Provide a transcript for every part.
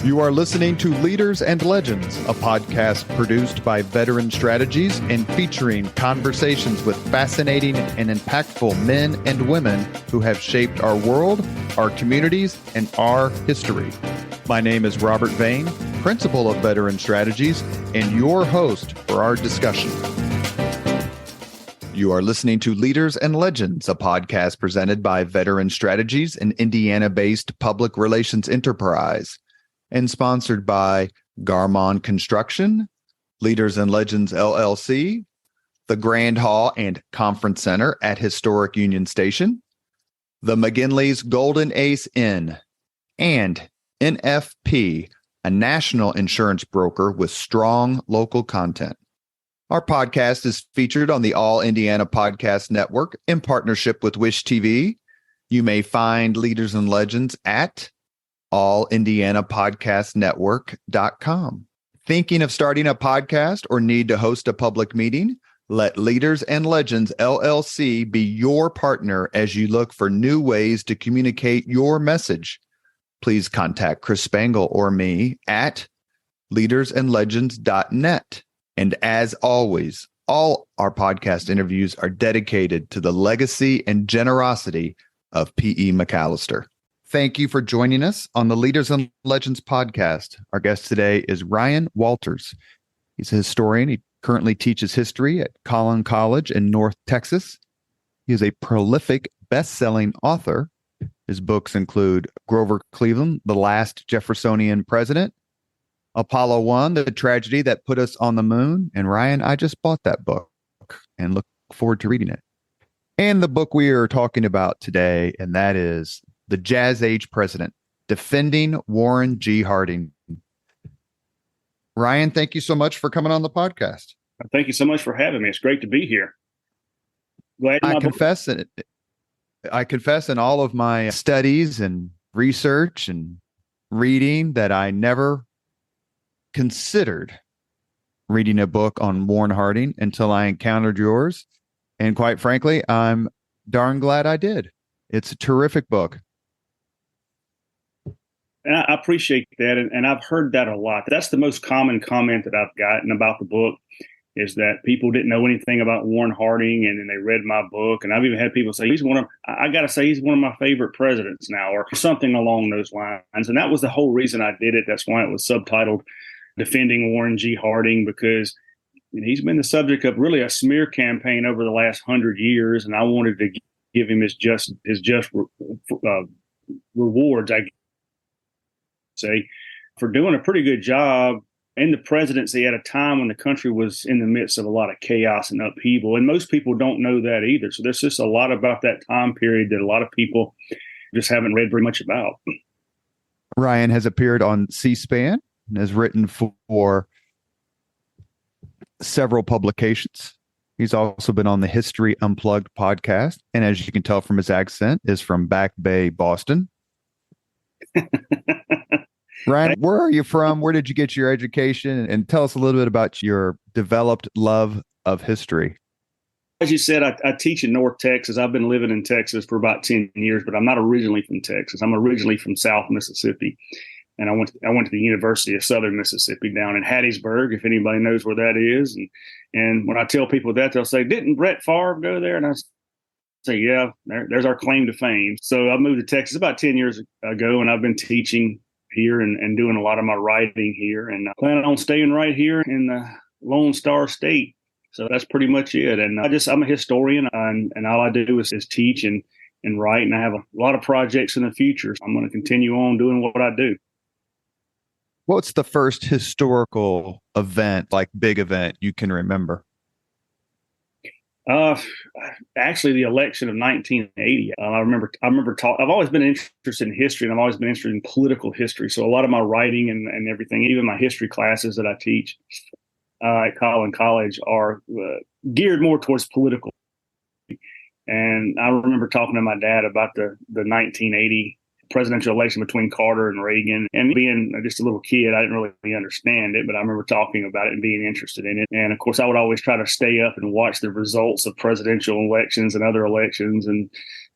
You are listening to Leaders and Legends, a podcast produced by Veteran Strategies and featuring conversations with fascinating and impactful men and women who have shaped our world, our communities, and our history. My name is Robert Vane, Principal of Veteran Strategies, and your host for our discussion. You are listening to Leaders and Legends, a podcast presented by Veteran Strategies, an Indiana-based public relations enterprise, and sponsored by Garmon Construction, Leaders and Legends LLC, the Grand Hall and Conference Center at Historic Union Station, the McGinley's Golden Ace Inn, and NFP, a national insurance broker with strong local content. Our podcast is featured on the All Indiana Podcast Network in partnership with Wish TV. You may find Leaders and Legends at allindianapodcastnetwork.com. Thinking of starting a podcast or need to host a public meeting? Let Leaders and Legends LLC be your partner as you look for new ways to communicate your message. Please contact Chris Spangle or me at leadersandlegends.net. And as always, all our podcast interviews are dedicated to the legacy and generosity of P.E. McAllister. Thank you for joining us on the Leaders and Legends podcast. Our guest today is Ryan Walters. He's a historian. He currently teaches history at Collin College in North Texas. He is a prolific best-selling author. His books include Grover Cleveland, The Last Jeffersonian President, Apollo 1, The Tragedy That Put Us on the Moon. And Ryan, I just bought that book and look forward to reading it. And the book we are talking about today, and that is The Jazz Age President, Defending Warren G. Harding. Ryan, thank you so much for coming on the podcast. Thank you so much for having me. It's great to be here. I confess in all of my studies and research and reading that I never considered reading a book on Warren Harding until I encountered yours. And quite frankly, I'm darn glad I did. It's a terrific book. And I appreciate that. And I've heard that a lot. That's the most common comment that I've gotten about the book, is that people didn't know anything about Warren Harding, and then they read my book. And I've even had people say, he's one of my favorite presidents now, or something along those lines. And that was the whole reason I did it. That's why it was subtitled Defending Warren G. Harding, because he's been the subject of really a smear campaign over the last 100 years. And I wanted to give him his just rewards, I say, for doing a pretty good job in the presidency at a time when the country was in the midst of a lot of chaos and upheaval. And most people don't know that either. So there's just a lot about that time period that a lot of people just haven't read very much about. Ryan has appeared on C-SPAN and has written for several publications. He's also been on the History Unplugged podcast. And as you can tell from his accent, is from Back Bay, Boston. Ryan, where are you from? Where did you get your education? And tell us a little bit about your developed love of history. As you said, I teach in North Texas. I've been living in Texas for about 10 years, but I'm not originally from Texas. I'm originally from South Mississippi. And I went to the University of Southern Mississippi down in Hattiesburg, if anybody knows where that is. And when I tell people that, they'll say, didn't Brett Favre go there? And I say, yeah, there's our claim to fame. So I moved to Texas about 10 years ago, and I've been teaching here and doing a lot of my writing here, and I plan on staying right here in the Lone Star State. So that's pretty much it. And I'm a historian, and all I do is teach and write, and I have a lot of projects in the future. So I'm going to continue on doing what I do. What's the first historical event, like big event, you can remember? Actually, the election of 1980. I remember. I've always been interested in history, and I've always been interested in political history. So a lot of my writing and everything, even my history classes that I teach at Collin College, are geared more towards political. And I remember talking to my dad about the 1980 presidential election between Carter and Reagan. And being just a little kid, I didn't really understand it, but I remember talking about it and being interested in it. And of course, I would always try to stay up and watch the results of presidential elections and other elections. And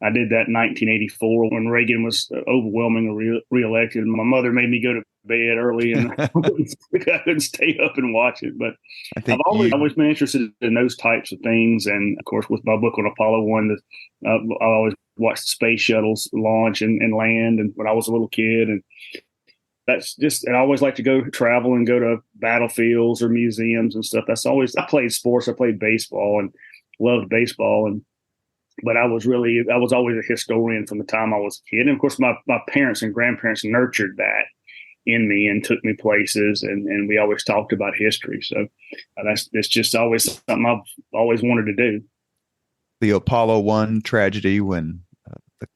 I did that in 1984 when Reagan was overwhelmingly reelected. My mother made me go to bed early, and I couldn't stay up and watch it. But I think I've always been interested in those types of things. And of course, with my book on Apollo 1, I always watched the space shuttles launch and land, and when I was a little kid. And that's just, and I always like to go travel and go to battlefields or museums and stuff. I played sports. I played baseball and loved baseball. But I was always a historian from the time I was a kid. And of course, my parents and grandparents nurtured that in me and took me places. And we always talked about history. So that's just always something I've always wanted to do. The Apollo 1 tragedy, when it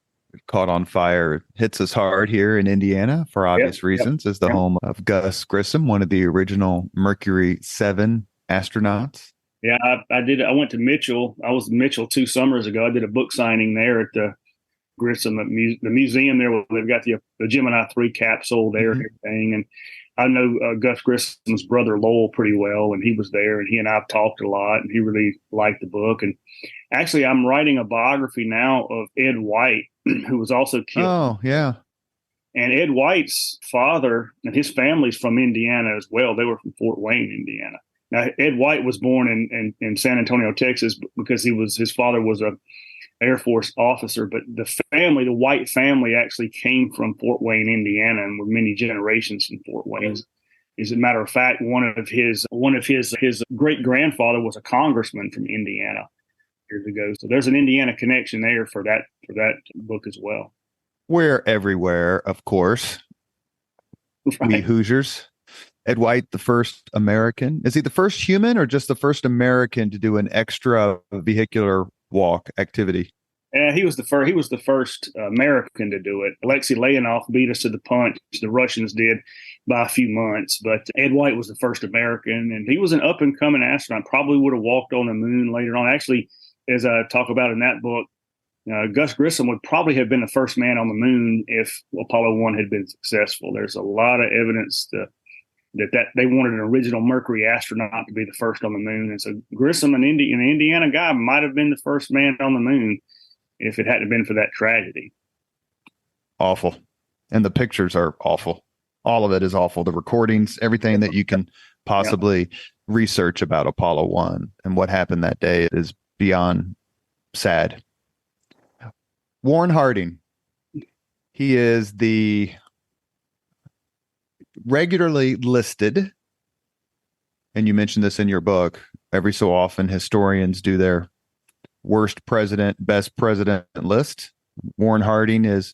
caught on fire, hits us hard here in Indiana for obvious reasons, as the home of Gus Grissom, one of the original Mercury 7 astronauts. Yeah, I did. I went to Mitchell. I was in Mitchell 2 summers ago. I did a book signing there at the Grissom, the museum there. Where they've got the Gemini 3 capsule there and everything. And I know Gus Grissom's brother Lowell pretty well, and he was there, and he and I've talked a lot, and he really liked the book. And actually, I'm writing a biography now of Ed White, who was also killed. Oh, yeah. And Ed White's father and his family's from Indiana as well. They were from Fort Wayne, Indiana. Now, Ed White was born in San Antonio, Texas, because his father was a Air Force officer. But the White family, actually came from Fort Wayne, Indiana, and were many generations from Fort Wayne. As a matter of fact, one of his great grandfather was a congressman from Indiana years ago. So there's an Indiana connection there for that book as well. We're everywhere, of course. Right. We Hoosiers. Ed White, the first American. Is he the first human or just the first American to do an extra vehicular walk activity? Yeah, he was the first American to do it. Alexei Leonov beat us to the punch. The Russians did by a few months, but Ed White was the first American, and he was an up and coming astronaut. Probably would have walked on the moon later on. Actually, as I talk about in that book, Gus Grissom would probably have been the first man on the moon if Apollo 1 had been successful. There's a lot of evidence that they wanted an original Mercury astronaut to be the first on the moon. And so Grissom, an Indiana guy, might have been the first man on the moon if it hadn't been for that tragedy. Awful. And the pictures are awful. All of it is awful. The recordings, everything that you can possibly research about Apollo 1 and what happened that day is beyond sad. Warren Harding. He is the regularly listed, and you mentioned this in your book, every so often historians do their worst president, best president list. Warren Harding is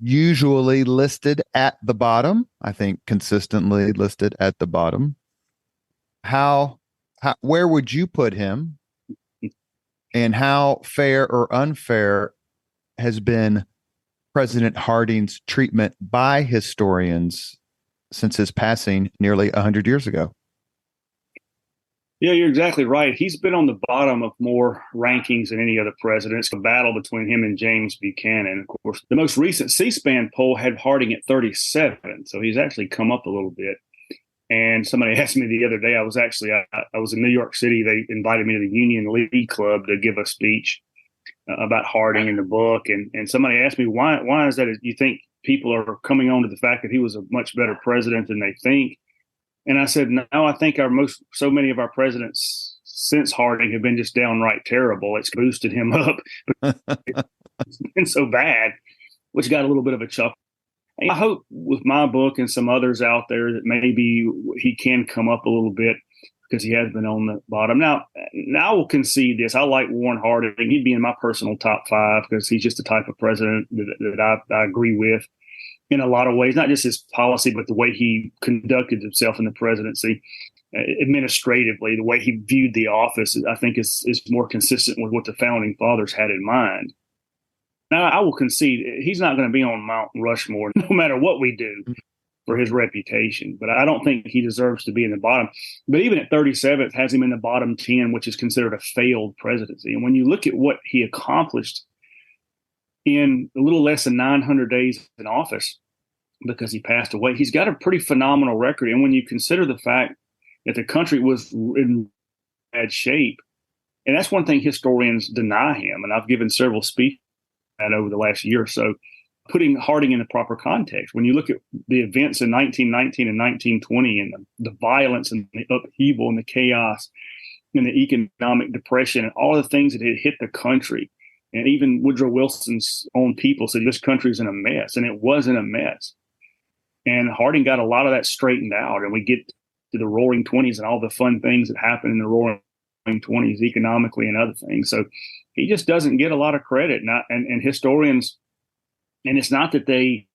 usually listed at the bottom. I think consistently listed at the bottom. Where would you put him? And how fair or unfair has been President Harding's treatment by historians since his passing nearly 100 years ago? Yeah, you're exactly right. He's been on the bottom of more rankings than any other president. It's a battle between him and James Buchanan. Of course, the most recent C-SPAN poll had Harding at 37, so he's actually come up a little bit. And somebody asked me the other day, I was in New York City. They invited me to the Union League Club to give a speech about Harding in the book. And somebody asked me, why is that? You think people are coming on to the fact that he was a much better president than they think? And I said, no, I think so many of our presidents since Harding have been just downright terrible. It's boosted him up. It's been so bad, which got a little bit of a chuckle. And I hope with my book and some others out there that maybe he can come up a little bit because he has been on the bottom. Now I will concede this. I like Warren Harding. He'd be in my personal top 5 because he's just the type of president that I agree with in a lot of ways, not just his policy, but the way he conducted himself in the presidency administratively, the way he viewed the office, I think is more consistent with what the founding fathers had in mind. Now, I will concede he's not going to be on Mount Rushmore no matter what we do for his reputation, but I don't think he deserves to be in the bottom. But even at 37th, has him in the bottom 10, which is considered a failed presidency. And when you look at what he accomplished in a little less than 900 days in office, because he passed away, he's got a pretty phenomenal record. And when you consider the fact that the country was in bad shape, and that's one thing historians deny him, and I've given several speeches over the last year or so, putting Harding in the proper context. When you look at the events in 1919 and 1920 and the violence and the upheaval and the chaos and the economic depression and all the things that had hit the country, and even Woodrow Wilson's own people said this country's in a mess, and it wasn't a mess. And Harding got a lot of that straightened out, and we get to the Roaring '20s and all the fun things that happened in the Roaring '20s economically and other things. So he just doesn't get a lot of credit. And historians, and it's not that they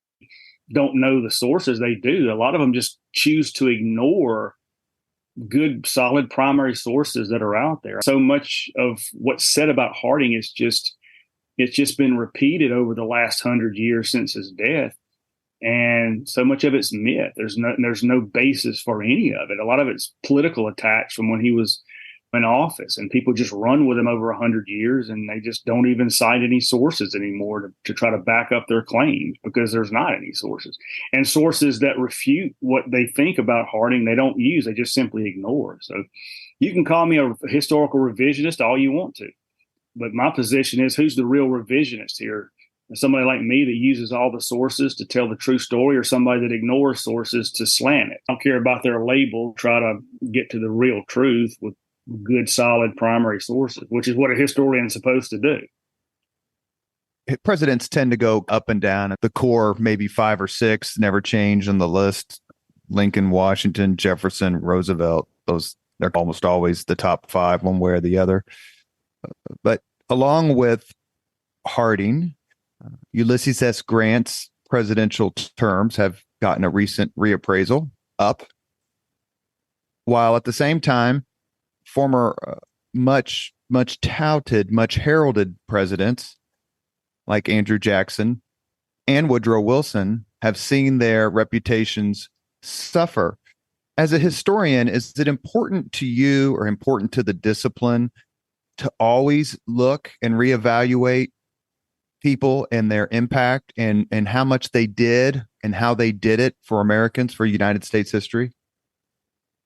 don't know the sources, they do. A lot of them just choose to ignore good, solid primary sources that are out there. So much of what's said about Harding is it's just been repeated over the last 100 years since his death. And so much of it's myth. There's no basis for any of it. A lot of it's political attacks from when he was in office, and people just run with him over 100 years, and they just don't even cite any sources anymore to try to back up their claims, because there's not any sources. And sources that refute what they think about Harding, they don't use, they just simply ignore. So you can call me a historical revisionist all you want to, but my position is, who's the real revisionist here? Somebody like me that uses all the sources to tell the true story, or somebody that ignores sources to slant it? I don't care about their label. Try to get to the real truth with good, solid primary sources, which is what a historian is supposed to do. Presidents tend to go up and down. The core, maybe 5 or 6, never change on the list. Lincoln, Washington, Jefferson, Roosevelt, they're almost always the top 5, one way or the other. But along with Harding, Ulysses S. Grant's presidential terms have gotten a recent reappraisal up, while at the same time, former much touted, much heralded presidents like Andrew Jackson and Woodrow Wilson have seen their reputations suffer. As a historian, is it important to you, or important to the discipline, to always look and reevaluate people and their impact and how much they did and how they did it for Americans, for United States history?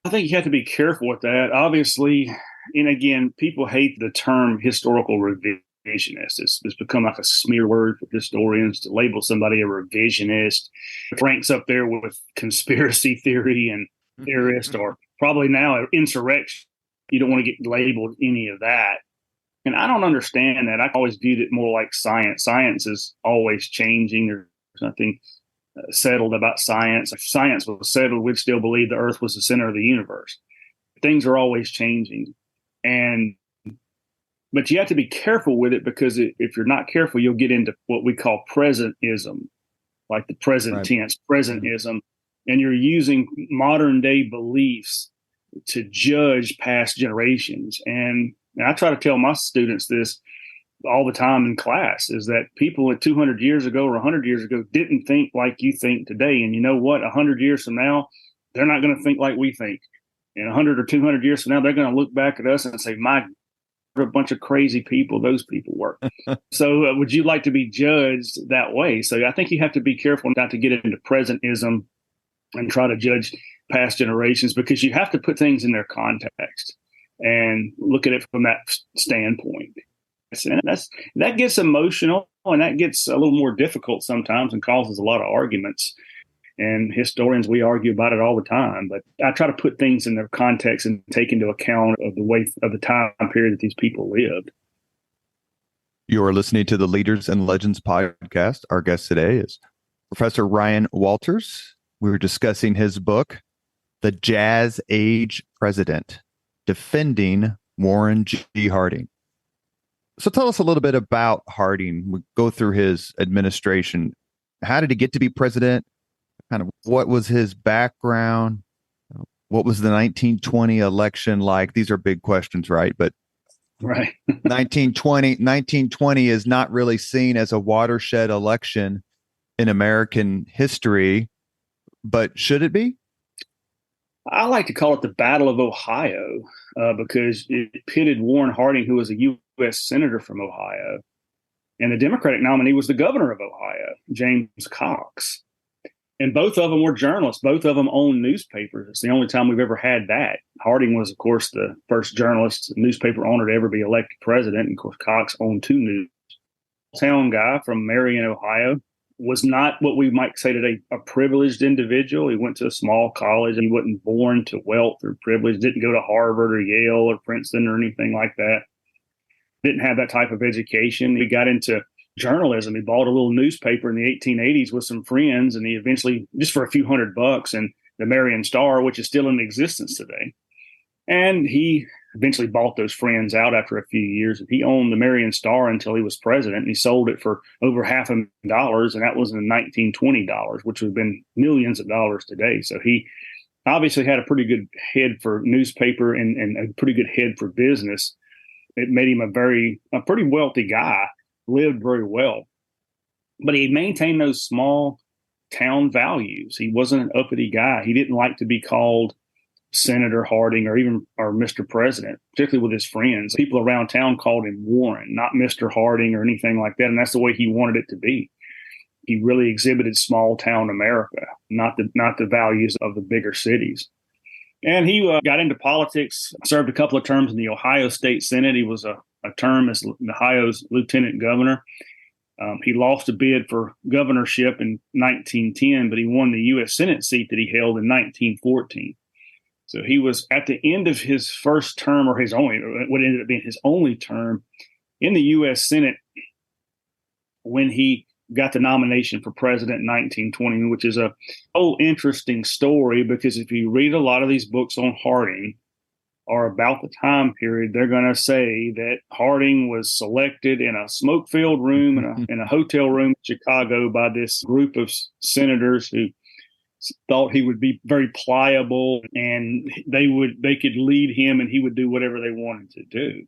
I think you have to be careful with that. Obviously, and again, people hate the term historical revisionist. It's become like a smear word for historians to label somebody a revisionist. It ranks up there with conspiracy theory and theorist, or probably now insurrection. You don't want to get labeled any of that. And I don't understand that. I've always viewed it more like science. Science is always changing. There's nothing settled about science. If science was settled, we'd still believe the earth was the center of the universe. Things are always changing. But you have to be careful with it, because if you're not careful, you'll get into what we call presentism, like the present tense, presentism. And you're using modern day beliefs to judge past generations. And I try to tell my students this all the time in class, is that people 200 years ago or 100 years ago didn't think like you think today. And you know what? 100 years from now, they're not going to think like we think. And 100 or 200 years from now, they're going to look back at us and say, my, what a bunch of crazy people those people were. So would you like to be judged that way? So I think you have to be careful not to get into presentism and try to judge past generations, because you have to put things in their context and look at it from that standpoint. And that gets emotional, and that gets a little more difficult sometimes and causes a lot of arguments. And historians, we argue about it all the time. But I try to put things in their context and take into account of the way of the time period that these people lived. You are listening to the Leaders and Legends podcast. Our guest today is Professor Ryan Walters. We were discussing his book, The Jazz Age President, Defending Warren G. Harding. So tell us a little bit about Harding. We go through his administration. How did he get to be president? Kind of what was his background? What was the 1920 election like? These are big questions, right? But right. 1920 is not really seen as a watershed election in American history, but should it be? I like to call it the Battle of Ohio, because it pitted Warren Harding, who was a U.S. Senator from Ohio, and the Democratic nominee was the governor of Ohio, James Cox. And both of them were journalists. Both of them owned newspapers. It's the only time we've ever had that. Harding was, of course, the first journalist, newspaper owner to ever be elected president. And, of course, Cox owned 2 news. Town guy from Marion, Ohio, was not what we might say today a privileged individual. He went to a small college and he wasn't born to wealth or privilege, didn't go to Harvard or Yale or Princeton or anything like that. Didn't have that type of education. He got into journalism. He bought a little newspaper in the 1880s with some friends, and he eventually, just for a few $100, and the Marion Star, which is still in existence today. And he eventually bought those friends out after a few years. He owned the Marion Star until he was president, and he sold it for over $500,000, and that was in $1920, which would have been millions of dollars today. So he obviously had a pretty good head for newspaper and a pretty good head for business. It made him a pretty wealthy guy, lived very well. But he maintained those small town values. He wasn't an uppity guy. He didn't like to be called Senator Harding or Mr. President, particularly with his friends. People around town called him Warren, not Mr. Harding or anything like that. And that's the way he wanted it to be. He really exhibited small town America, not the values of the bigger cities. And he got into politics, served a couple of terms in the Ohio State Senate. He was a term as Ohio's lieutenant governor. He lost a bid for governorship in 1910, but he won the U.S. Senate seat that he held in 1914. So he was at the end of his first term, or what ended up being his only term in the U.S. Senate, when he got the nomination for president in 1920, which is a whole interesting story, because if you read a lot of these books on Harding or about the time period, they're going to say that Harding was selected in a smoke-filled room in a hotel room in Chicago by this group of senators who thought he would be very pliable and they could lead him and he would do whatever they wanted to do.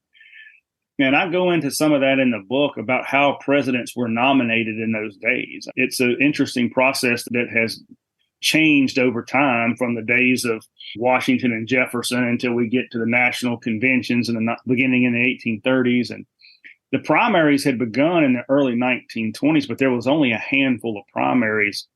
And I go into some of that in the book about how presidents were nominated in those days. It's an interesting process that has changed over time from the days of Washington and Jefferson until we get to the national conventions in the beginning in the 1830s. And the primaries had begun in the early 1920s, but there was only a handful of primaries.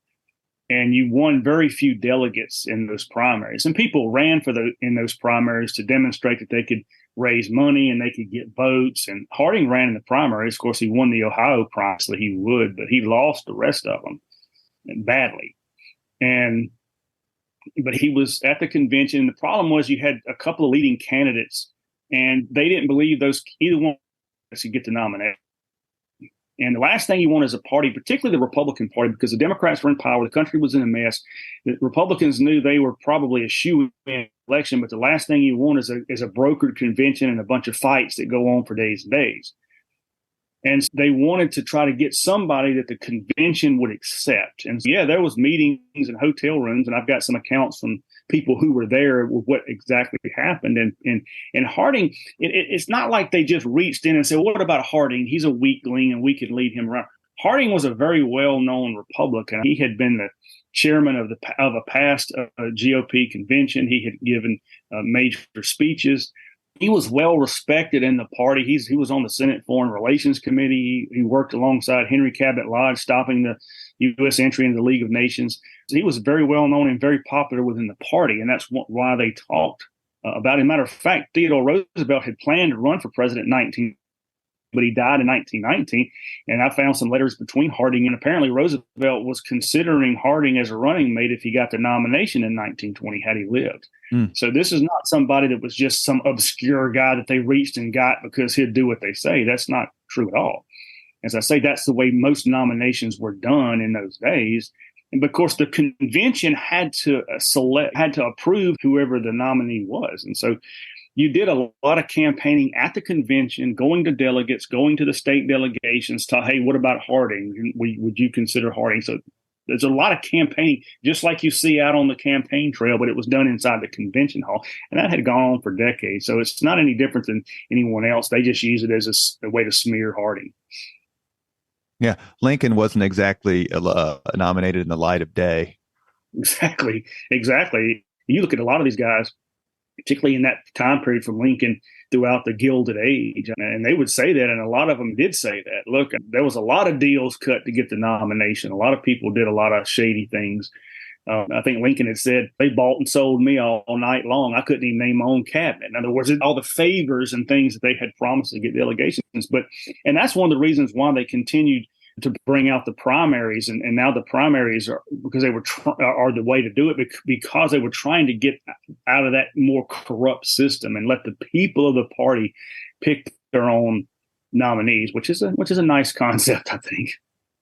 And you won very few delegates in those primaries. And people ran in those primaries to demonstrate that they could raise money and they could get votes. And Harding ran in the primaries. Of course, he won the Ohio primary, so he would, but he lost the rest of them badly. But he was at the convention. The problem was you had a couple of leading candidates, and they didn't believe either one could get the nomination. And the last thing you want is a party, particularly the Republican Party, because the Democrats were in power, the country was in a mess. The Republicans knew they were probably a shoe-in election, but the last thing you want is a brokered convention and a bunch of fights that go on for days and days. And so they wanted to try to get somebody that the convention would accept. And so, there was meetings in hotel rooms, and I've got some accounts from people who were there with what exactly happened. And Harding, it's not like they just reached in and said, well, what about Harding? He's a weakling and we can lead him around. Harding was a very well-known Republican. He had been the chairman of a past GOP convention. He had given major speeches. He was well respected in the party. He was on the Senate Foreign Relations Committee. He worked alongside Henry Cabot Lodge, stopping the U.S. entry into the League of Nations. So he was very well known and very popular within the party, and that's why they talked about him. Matter of fact, Theodore Roosevelt had planned to run for president in but he died in 1919. And I found some letters between Harding, and apparently Roosevelt was considering Harding as a running mate if he got the nomination in 1920 had he lived. So this is not somebody that was just some obscure guy that they reached and got because he'd do what they say. That's not true at all. As I say, that's the way most nominations were done in those days. And of course, the convention had to approve whoever the nominee was. And so you did a lot of campaigning at the convention, going to delegates, going to the state delegations, hey, what about Harding? Would you consider Harding? So there's a lot of campaigning, just like you see out on the campaign trail, but it was done inside the convention hall. And that had gone on for decades. So it's not any different than anyone else. They just use it as a way to smear Harding. Yeah, Lincoln wasn't exactly nominated in the light of day. Exactly. You look at a lot of these guys, particularly in that time period from Lincoln throughout the Gilded Age, and they would say that, and a lot of them did say that. Look, there was a lot of deals cut to get the nomination. A lot of people did a lot of shady things. I think Lincoln had said, they bought and sold me all night long. I couldn't even name my own cabinet. In other words, all the favors and things that they had promised to get delegations. And that's one of the reasons why they continued to bring out the primaries, and now the primaries are because they were are the way to do it because they were trying to get out of that more corrupt system and let the people of the party pick their own nominees, which is a nice concept, I think.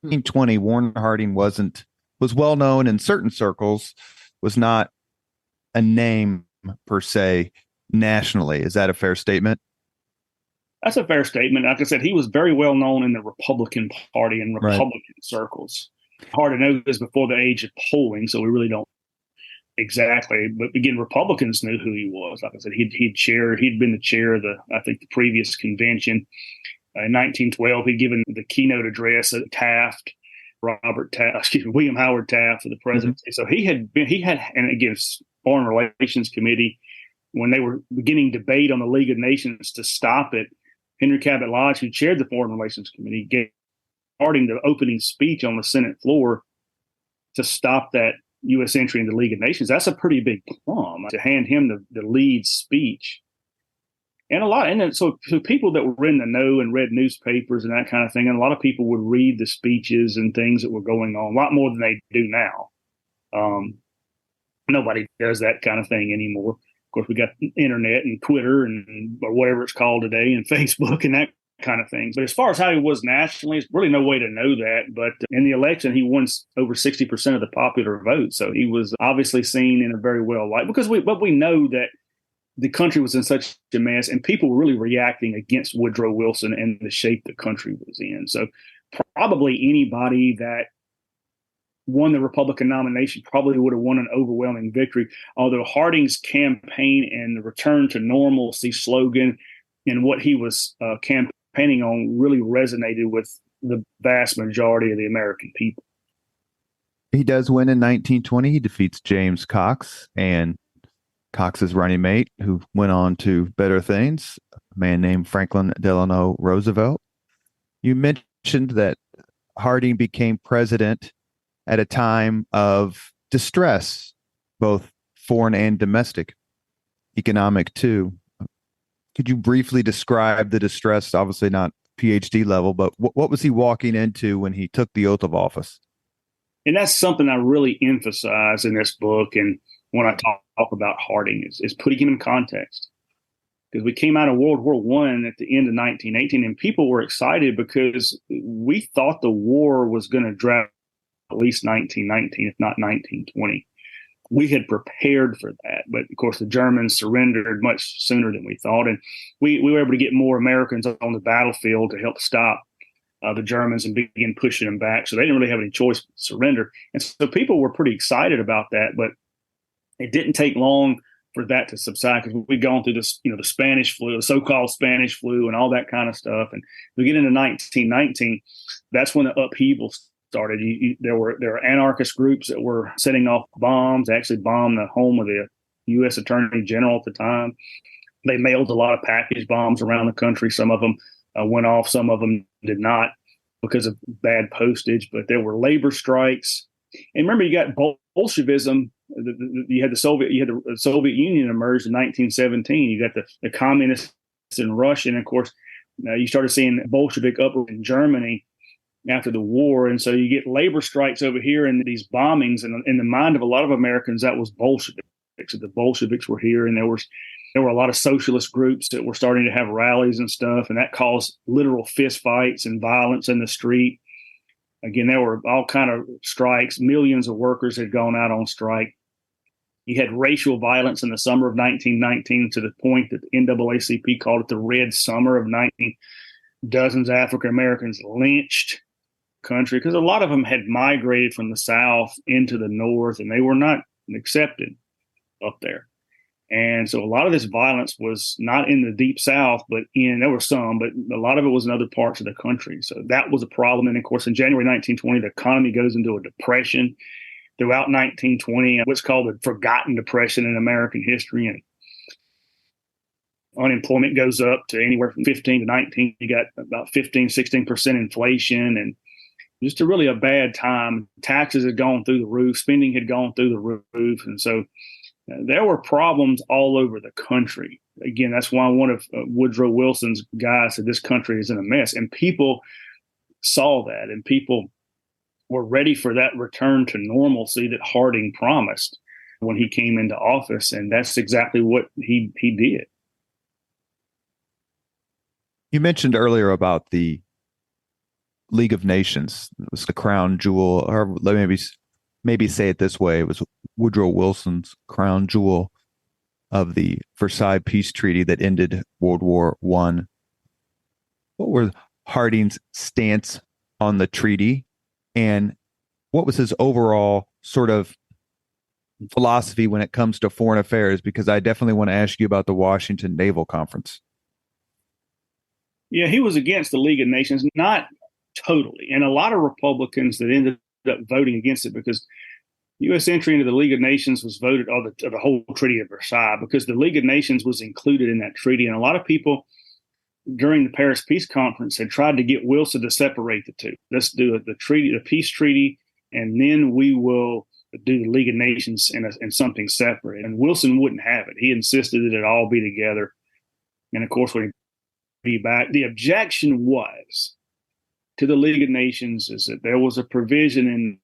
1920, Warren Harding was well known in certain circles, was not a name per se nationally. Is that a fair statement? That's a fair statement. Like I said, he was very well known in the Republican Party and Republican circles. Hard to know this before the age of polling, so we really don't exactly. But again, Republicans knew who he was. Like I said, he'd been the chair of the previous convention. In 1912, he'd given the keynote address at William Howard Taft for the presidency. Mm-hmm. So he had, and again, Foreign Relations Committee, when they were beginning debate on the League of Nations to stop it, Henry Cabot Lodge, who chaired the Foreign Relations Committee, gave Harding the opening speech on the Senate floor to stop that U.S. entry in the League of Nations. That's a pretty big plum to hand him the lead speech. And so people that were in the know and read newspapers and that kind of thing, and a lot of people would read the speeches and things that were going on a lot more than they do now. Nobody does that kind of thing anymore. Of course, we got internet and Twitter or whatever it's called today, and Facebook and that kind of thing. But as far as how he was nationally, there's really no way to know that. But in the election, he won over 60% of the popular vote. So he was obviously seen in a very well light because we know that the country was in such a mess and people were really reacting against Woodrow Wilson and the shape the country was in. So probably anybody that won the Republican nomination probably would have won an overwhelming victory, although Harding's campaign and the return to normalcy slogan and what he was campaigning on really resonated with the vast majority of the American people. He does win in 1920. He defeats James Cox and Cox's running mate, who went on to better things, a man named Franklin Delano Roosevelt. You mentioned that Harding became president at a time of distress, both foreign and domestic, economic too. Could you briefly describe the distress? Obviously not PhD level, but what was he walking into when he took the oath of office? And that's something I really emphasize in this book. And when I talk about Harding is putting him in context. Because we came out of World War I at the end of 1918, and people were excited because we thought the war was going to drag at least 1919, if not 1920. We had prepared for that. But, of course, the Germans surrendered much sooner than we thought. And we were able to get more Americans on the battlefield to help stop the Germans and begin pushing them back. So they didn't really have any choice but to surrender. And so people were pretty excited about that. But it didn't take long for that to subside because we'd gone through this, the Spanish flu, the so-called Spanish flu and all that kind of stuff. And we get into 1919, that's when the upheaval started. There were anarchist groups that were setting off bombs, actually bombed the home of the U.S. Attorney General at the time. They mailed a lot of package bombs around the country. Some of them went off, some of them did not because of bad postage, but there were labor strikes. And remember, you got Bolshevism. You had the Soviet Union emerged in 1917. You got the communists in Russia, and of course, you started seeing Bolshevik uproar in Germany after the war. And so you get labor strikes over here and these bombings. And in the mind of a lot of Americans, that was Bolsheviks. So the Bolsheviks were here, and there were a lot of socialist groups that were starting to have rallies and stuff, and that caused literal fist fights and violence in the street. Again, there were all kind of strikes. Millions of workers had gone out on strike. You had racial violence in the summer of 1919 to the point that the NAACP called it the Red Summer of 19. Dozens of African Americans lynched country because a lot of them had migrated from the South into the North, and they were not accepted up there. And so a lot of this violence was not in the Deep South, but there were some, but a lot of it was in other parts of the country. So that was a problem. And of course, in January 1920, the economy goes into a depression. Throughout 1920, what's called the forgotten depression in American history. And unemployment goes up to anywhere from 15 to 19. You got about 15, 16% inflation, and just really a bad time. Taxes had gone through the roof. Spending had gone through the roof. And so there were problems all over the country. Again, that's why one of Woodrow Wilson's guys said this country is in a mess. And people saw that, and people were ready for that return to normalcy that Harding promised when he came into office, and that's exactly what he did. You mentioned earlier about the League of Nations. It was the crown jewel, or maybe say it this way: it was Woodrow Wilson's crown jewel of the Versailles Peace Treaty that ended World War I. What were Harding's stance on the treaty, and what was his overall sort of philosophy when it comes to foreign affairs? Because I definitely want to ask you about the Washington Naval Conference. Yeah, he was against the League of Nations, not totally. And a lot of Republicans that ended up voting against it, because U.S. entry into the League of Nations was voted on the whole Treaty of Versailles, because the League of Nations was included in that treaty. And a lot of people during the Paris Peace Conference had tried to get Wilson to separate the two. Let's do the treaty, the peace treaty, and then we will do the League of Nations in something separate. And Wilson wouldn't have it. He insisted that it all be together. And of course, when he back, the objection was to the League of Nations is that there was a provision in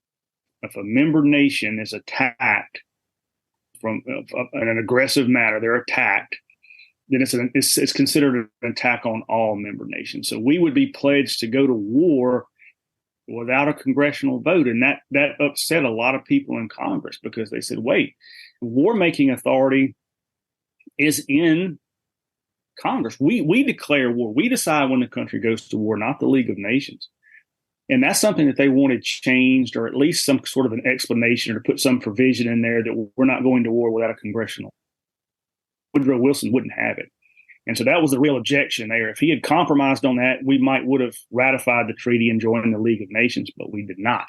if a member nation is attacked from an aggressive manner, they're attacked, then it's considered an attack on all member nations. So we would be pledged to go to war without a congressional vote. And that upset a lot of people in Congress, because they said, wait, war-making authority is in Congress. We declare war. We decide when the country goes to war, not the League of Nations. And that's something that they wanted changed, or at least some sort of an explanation, or to put some provision in there that we're not going to war without a congressional. Woodrow Wilson wouldn't have it. And so that was the real objection there. If he had compromised on that, we would have ratified the treaty and joined the League of Nations, but we did not.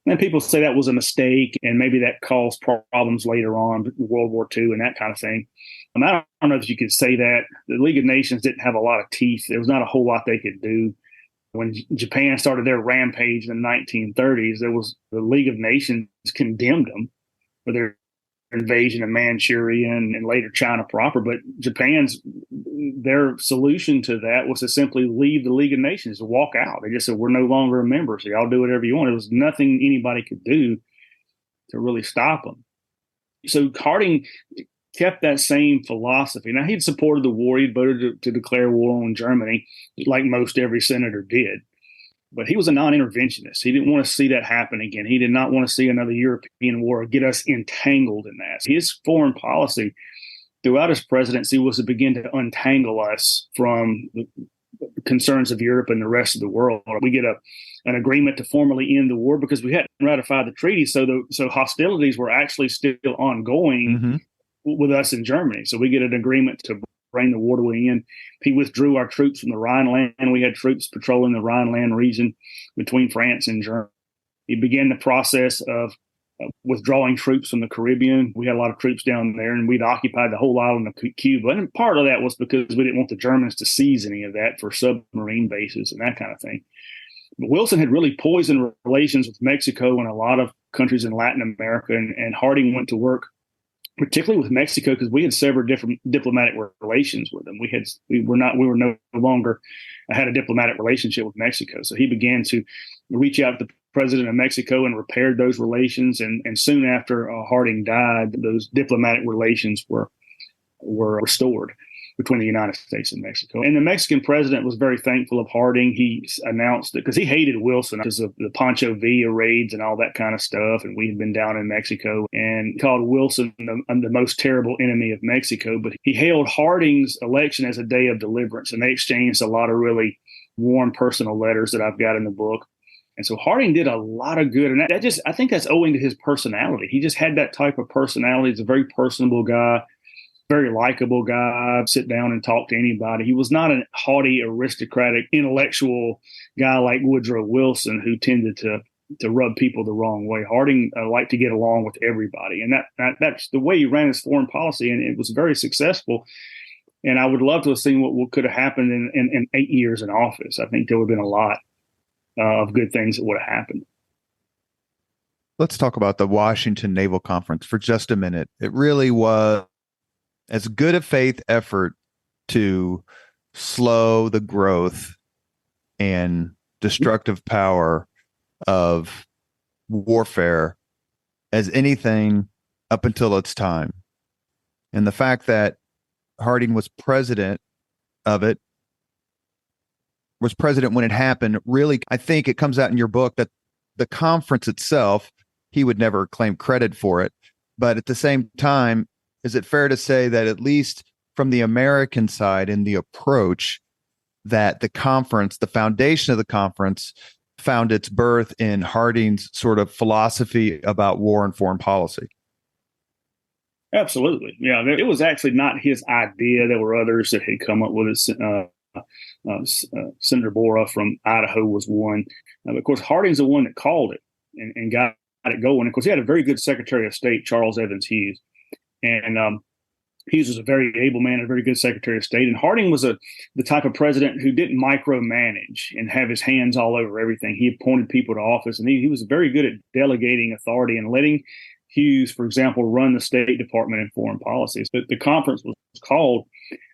And people say that was a mistake, and maybe that caused problems later on, World War II and that kind of thing. And I don't know if you could say that. The League of Nations didn't have a lot of teeth. There was not a whole lot they could do. When Japan started their rampage in the 1930s, the League of Nations condemned them for their invasion of Manchuria and later China proper. But their solution to that was to simply leave the League of Nations, to walk out. They just said, we're no longer a member, so y'all do whatever you want. There was nothing anybody could do to really stop them. So Harding kept that same philosophy. Now, he'd supported the war. He'd voted to declare war on Germany, like most every senator did. But he was a non-interventionist. He didn't want to see that happen again. He did not want to see another European war or get us entangled in that. His foreign policy throughout his presidency was to begin to untangle us from the concerns of Europe and the rest of the world. We get an agreement to formally end the war because we hadn't ratified the treaty. So hostilities were actually still ongoing with us in Germany. So we get an agreement to bring the war to an end. He withdrew our troops from the Rhineland. We had troops patrolling the Rhineland region between France and Germany. He began the process of withdrawing troops from the Caribbean. We had a lot of troops down there, and we'd occupied the whole island of Cuba. And part of that was because we didn't want the Germans to seize any of that for submarine bases and that kind of thing. But Wilson had really poisoned relations with Mexico and a lot of countries in Latin America, and Harding went to work particularly with Mexico, because we had severed different diplomatic relations with them. We were no longer had a diplomatic relationship with Mexico. So he began to reach out to the president of Mexico and repaired those relations. And soon after Harding died, those diplomatic relations were restored between the United States and Mexico. And the Mexican president was very thankful of Harding. He announced that because he hated Wilson because of the Pancho Villa raids and all that kind of stuff. And we had been down in Mexico, and called Wilson the most terrible enemy of Mexico. But he hailed Harding's election as a day of deliverance. And they exchanged a lot of really warm personal letters that I've got in the book. And so Harding did a lot of good. And I think that's owing to his personality. He just had that type of personality. He's a very personable guy, very likable guy, sit down and talk to anybody. He was not a haughty, aristocratic, intellectual guy like Woodrow Wilson, who tended to rub people the wrong way. Harding liked to get along with everybody. And that's the way he ran his foreign policy, and it was very successful. And I would love to have seen what could have happened in 8 years in office. I think there would have been a lot of good things that would have happened. Let's talk about the Washington Naval Conference for just a minute. It really was as good a faith effort to slow the growth and destructive power of warfare as anything up until its time. And the fact that Harding was president of it, was president when it happened, really, I think it comes out in your book that the conference itself, he would never claim credit for it. But at the same time, is it fair to say that at least from the American side in the approach, that the conference, the foundation of the conference, found its birth in Harding's sort of philosophy about war and foreign policy? Absolutely. Yeah, it was actually not his idea. There were others that had come up with it. Senator Borah from Idaho was one. Of course, Harding's the one that called it and got it going. Of course, he had a very good Secretary of State, Charles Evans Hughes. And Hughes was a very able man, a very good Secretary of State. And Harding was the type of president who didn't micromanage and have his hands all over everything. He appointed people to office, and he was very good at delegating authority and letting Hughes, for example, run the State Department and foreign policies. But the conference was called.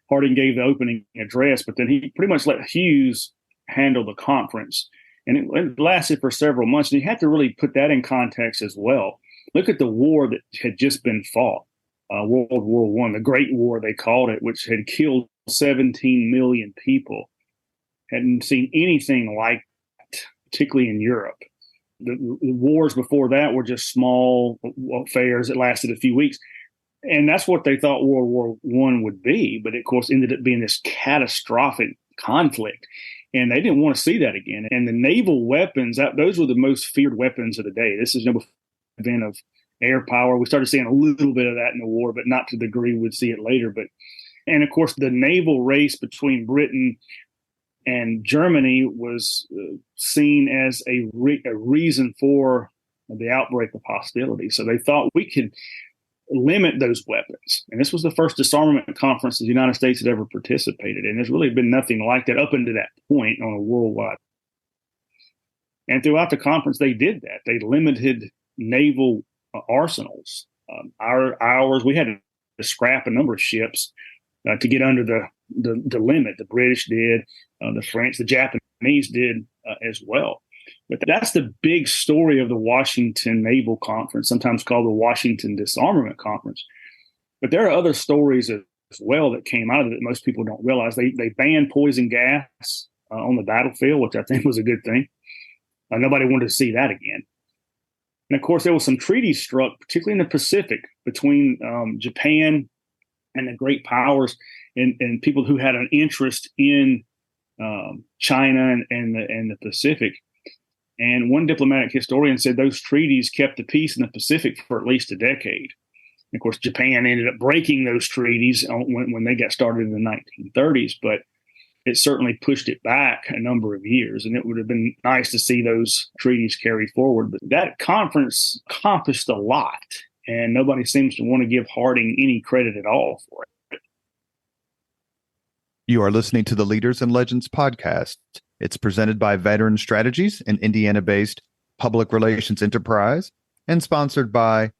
Harding gave the opening address, but then he pretty much let Hughes handle the conference. And it lasted for several months. And you have to really put that in context as well. Look at the war that had just been fought, World War I, the Great War, they called it, which had killed 17 million people. Hadn't seen anything like it, particularly in Europe. The wars before that were just small affairs that lasted a few weeks. And that's what they thought World War I would be. But, of course, ended up being this catastrophic conflict. And they didn't want to see that again. And the naval weapons, those were the most feared weapons of the day. This is no event of air power. We started seeing a little bit of that in the war, but not to the degree we'd see it later. And, of course, the naval race between Britain and Germany was seen as a reason for the outbreak of hostility. So they thought we could limit those weapons. And this was the first disarmament conference the United States had ever participated in. There's really been nothing like that up until that point on a worldwide. And throughout the conference, they did that. They limited naval arsenals. Ours, we had to scrap a number of ships to get under the limit. The British did, the French, the Japanese did as well. But that's the big story of the Washington Naval Conference, sometimes called the Washington Disarmament Conference. But there are other stories as well that came out of it that most people don't realize. They banned poison gas on the battlefield, which I think was a good thing. Nobody wanted to see that again. And, of course, there was some treaties struck, particularly in the Pacific, between Japan and the great powers and people who had an interest in China and the Pacific. And one diplomatic historian said those treaties kept the peace in the Pacific for at least a decade. And of course, Japan ended up breaking those treaties when they got started in the 1930s, but it certainly pushed it back a number of years. And it would have been nice to see those treaties carried forward. But that conference accomplished a lot, and nobody seems to want to give Harding any credit at all for it. You are listening to the Leaders and Legends podcast. It's presented by Veteran Strategies, an Indiana-based public relations enterprise, and sponsored by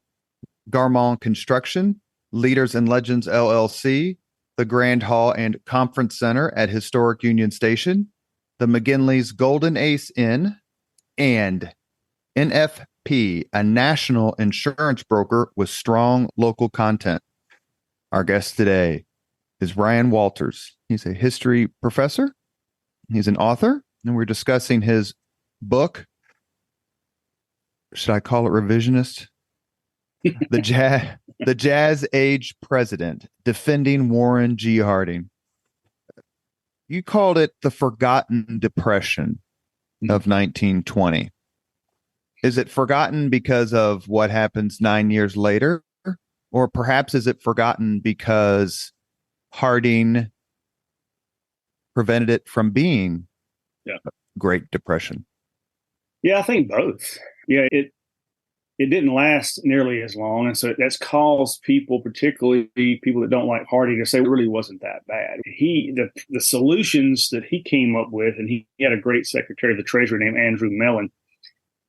Garmong Construction, Leaders and Legends LLC, the Grand Hall and Conference Center at Historic Union Station, the McGinley's Golden Ace Inn, and NFP, a national insurance broker with strong local content. Our guest today is Ryan Walters. He's a history professor. He's an author, and we're discussing his book. Should I call it revisionist? The Jazz Age President, Defending Warren G. Harding. You called it the Forgotten Depression of 1920. Is it forgotten because of what happens 9 years later? Or perhaps is it forgotten because Harding prevented it from being a Great Depression? Yeah, I think both. Yeah, it didn't last nearly as long. And so that's caused people, particularly people that don't like Harding, to say it really wasn't that bad. The solutions that he came up with, and he had a great Secretary of the Treasury named Andrew Mellon.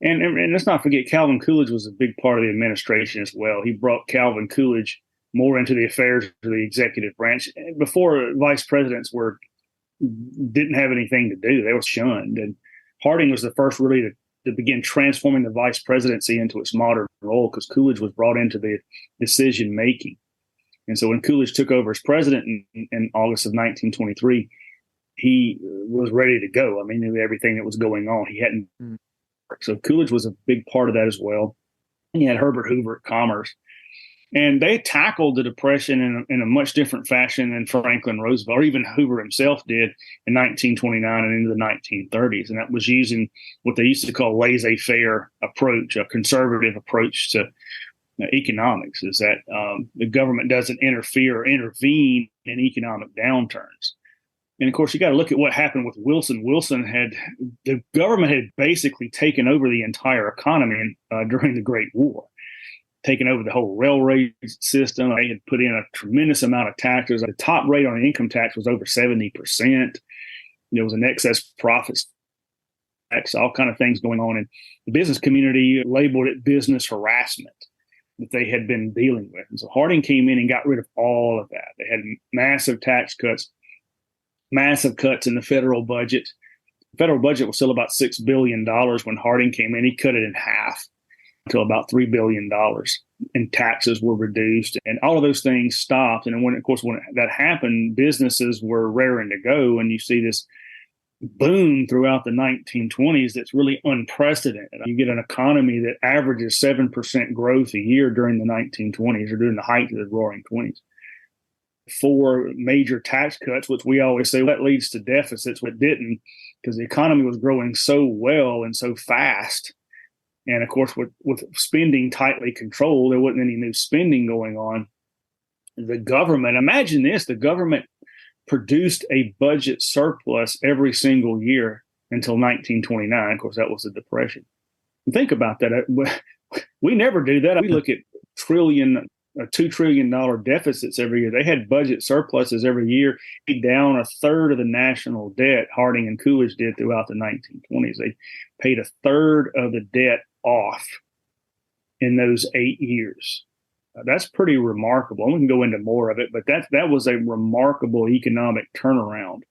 And let's not forget, Calvin Coolidge was a big part of the administration as well. He brought Calvin Coolidge more into the affairs of the executive branch. Before vice presidents didn't have anything to do. They were shunned. And Harding was the first really to begin transforming the vice presidency into its modern role, because Coolidge was brought into the decision making. And so when Coolidge took over as president in August of 1923, he was ready to go. I mean, he knew everything that was going on. He hadn't. So Coolidge was a big part of that as well. And you had Herbert Hoover at Commerce. And they tackled the Depression in a much different fashion than Franklin Roosevelt, or even Hoover himself did in 1929 and into the 1930s. And that was using what they used to call laissez-faire approach, a conservative approach to economics, is that the government doesn't interfere or intervene in economic downturns. And of course, you got to look at what happened with Wilson. The government had basically taken over the entire economy during the Great War, taken over the whole railroad system. They had put in a tremendous amount of taxes. The top rate on income tax was over 70%. There was an excess profits tax, all kind of things going on. And the business community labeled it business harassment that they had been dealing with. And so Harding came in and got rid of all of that. They had massive tax cuts, massive cuts in the federal budget. The federal budget was still about $6 billion when Harding came in. He cut it in half to about $3 billion, and taxes were reduced, and all of those things stopped. And when that happened, businesses were raring to go, and you see this boom throughout the 1920s that's really unprecedented. You get an economy that averages 7% growth a year during the 1920s, or during the height of the Roaring '20s. 4 major tax cuts, which we always say that leads to deficits, but it didn't, because the economy was growing so well and so fast. And of course, with spending tightly controlled, there wasn't any new spending going on. The government, imagine this, the government produced a budget surplus every single year until 1929. Of course, that was the Depression. And think about that. We never do that. We look at $2 trillion deficits every year. They had budget surpluses every year, down a third of the national debt. Harding and Coolidge did throughout the 1920s. They paid a third of the debt off in those 8 years. That's pretty remarkable. We can go into more of it, but that was a remarkable economic turnaround.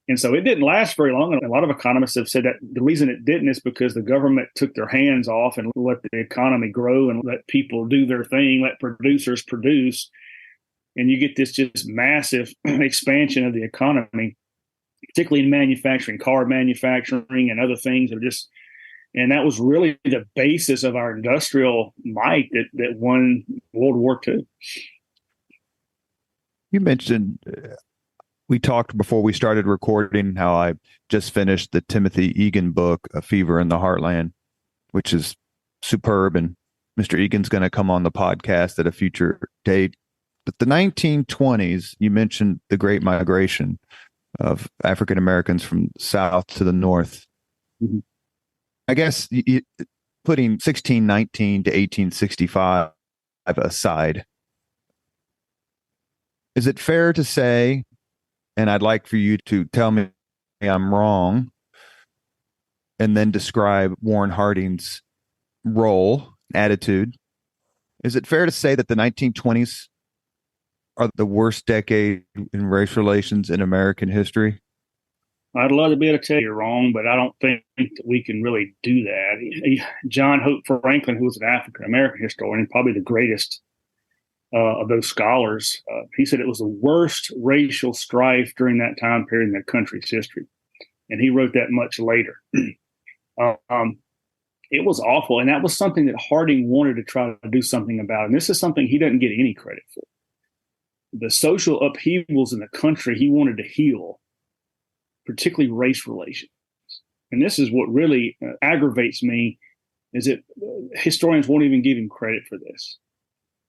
And so it didn't last very long. And a lot of economists have said that the reason it didn't is because the government took their hands off and let the economy grow and let people do their thing, let producers produce. And you get this just massive expansion of the economy, particularly in manufacturing, car manufacturing and other things. And that was really the basis of our industrial might that won World War II. You mentioned, we talked before we started recording how I just finished the Timothy Egan book, A Fever in the Heartland, which is superb. And Mr. Egan's going to come on the podcast at a future date. But the 1920s, you mentioned the Great Migration of African Americans from South to the North. Mm-hmm. I guess putting 1619 to 1865 aside, is it fair to say, and I'd like for you to tell me I'm wrong, and then describe Warren Harding's role, attitude, is it fair to say that the 1920s are the worst decade in race relations in American history? I'd love to be able to tell you wrong, but I don't think that we can really do that. John Hope Franklin, who was an African-American historian, probably the greatest of those scholars, he said it was the worst racial strife during that time period in the country's history. And he wrote that much later. It was awful. And that was something that Harding wanted to try to do something about. And this is something he doesn't get any credit for. The social upheavals in the country he wanted to heal, particularly race relations. And this is what really aggravates me, is that historians won't even give him credit for this.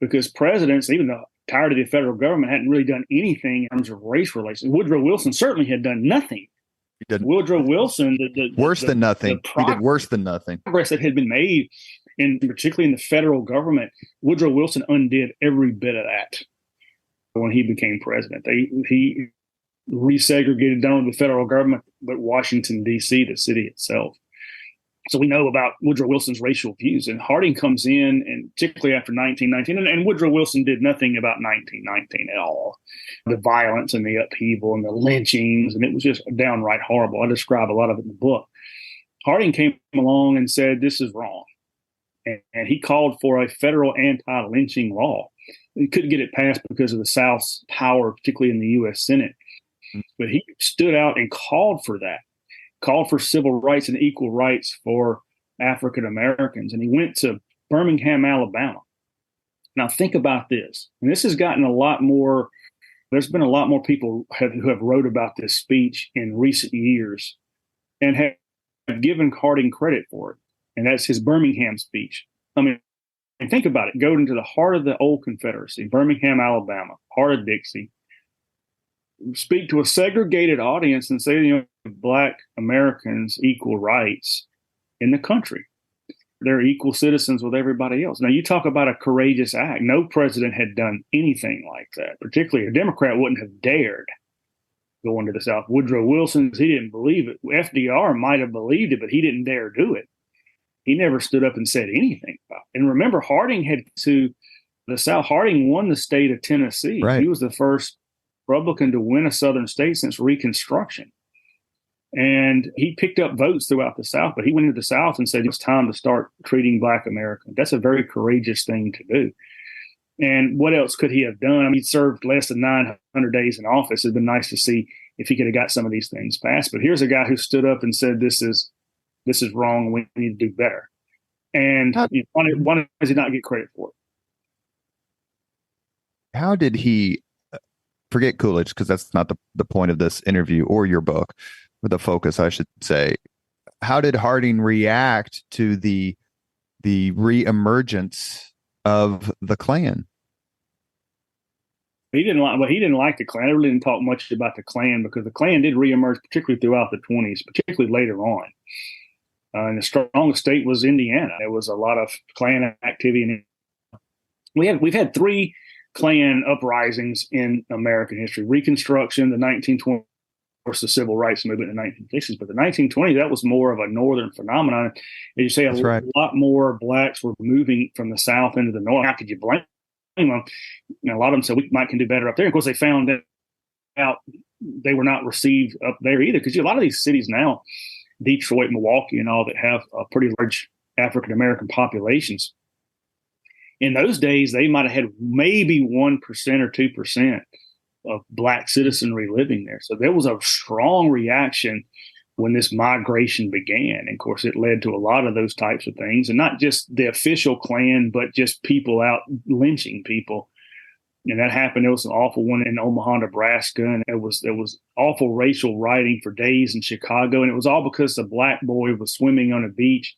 Because presidents, even though tired of the federal government, hadn't really done anything in terms of race relations. Woodrow Wilson certainly had done nothing. He did Woodrow Wilson, worse than nothing. He did worse than nothing. Progress that had been made, and particularly in the federal government, Woodrow Wilson undid every bit of that when he became president. He resegregated down to the federal government, but Washington, D.C., the city itself. So we know about Woodrow Wilson's racial views. And Harding comes in, and particularly after 1919, and Woodrow Wilson did nothing about 1919 at all. The violence and the upheaval and the lynchings, and it was just downright horrible. I describe a lot of it in the book. Harding came along and said, this is wrong. And he called for a federal anti-lynching law. He couldn't get it passed because of the South's power, particularly in the U.S. Senate. But he stood out and called for that, called for civil rights and equal rights for African Americans. And he went to Birmingham, Alabama. Now, think about this. And this has gotten a lot more, there's been a lot more people who have wrote about this speech in recent years and have given Harding credit for it. And that's his Birmingham speech. I mean, and think about it. Go into the heart of the old Confederacy, Birmingham, Alabama, heart of Dixie. Speak to a segregated audience and say, Black Americans equal rights in the country. They're equal citizens with everybody else. Now, you talk about a courageous act. No president had done anything like that. Particularly a Democrat wouldn't have dared go into the South. Woodrow Wilson, he didn't believe it. FDR might have believed it, but he didn't dare do it. He never stood up and said anything about it. And remember, Harding had to the South. Harding won the state of Tennessee. Right. He was the first Republican to win a Southern state since Reconstruction. And he picked up votes throughout the South, but he went into the South and said it's time to start treating Black Americans. That's a very courageous thing to do. And what else could he have done? I mean, he served less than 900 days in office. It'd been nice to see if he could have got some of these things passed. But here's a guy who stood up and said, this is wrong, and we need to do better. And why does he not get credit for it? How did he, forget Coolidge, because that's not the point of this interview or your book, or the focus, I should say. How did Harding react to the reemergence of the Klan? He didn't like the Klan. I really didn't talk much about the Klan because the Klan did reemerge, particularly throughout the 1920s, particularly later on. And the strongest state was Indiana. There was a lot of Klan activity. And we've had three Klan uprisings in American history: Reconstruction, the 1920s, of course, the Civil Rights Movement in the 1960s. But the 1920s, that was more of a northern phenomenon. As you say, a lot more Blacks were moving from the South into the North. How could you blame them? A lot of them said we can do better up there. Of course, they found out they were not received up there either, because a lot of these cities now, Detroit, Milwaukee, and all that have pretty large African American populations. In those days, they might have had maybe 1% or 2% of Black citizenry living there. So there was a strong reaction when this migration began. And of course, it led to a lot of those types of things, and not just the official Klan, but just people out lynching people. And that happened. There was an awful one in Omaha, Nebraska, and there was awful racial rioting for days in Chicago. And it was all because a Black boy was swimming on a beach,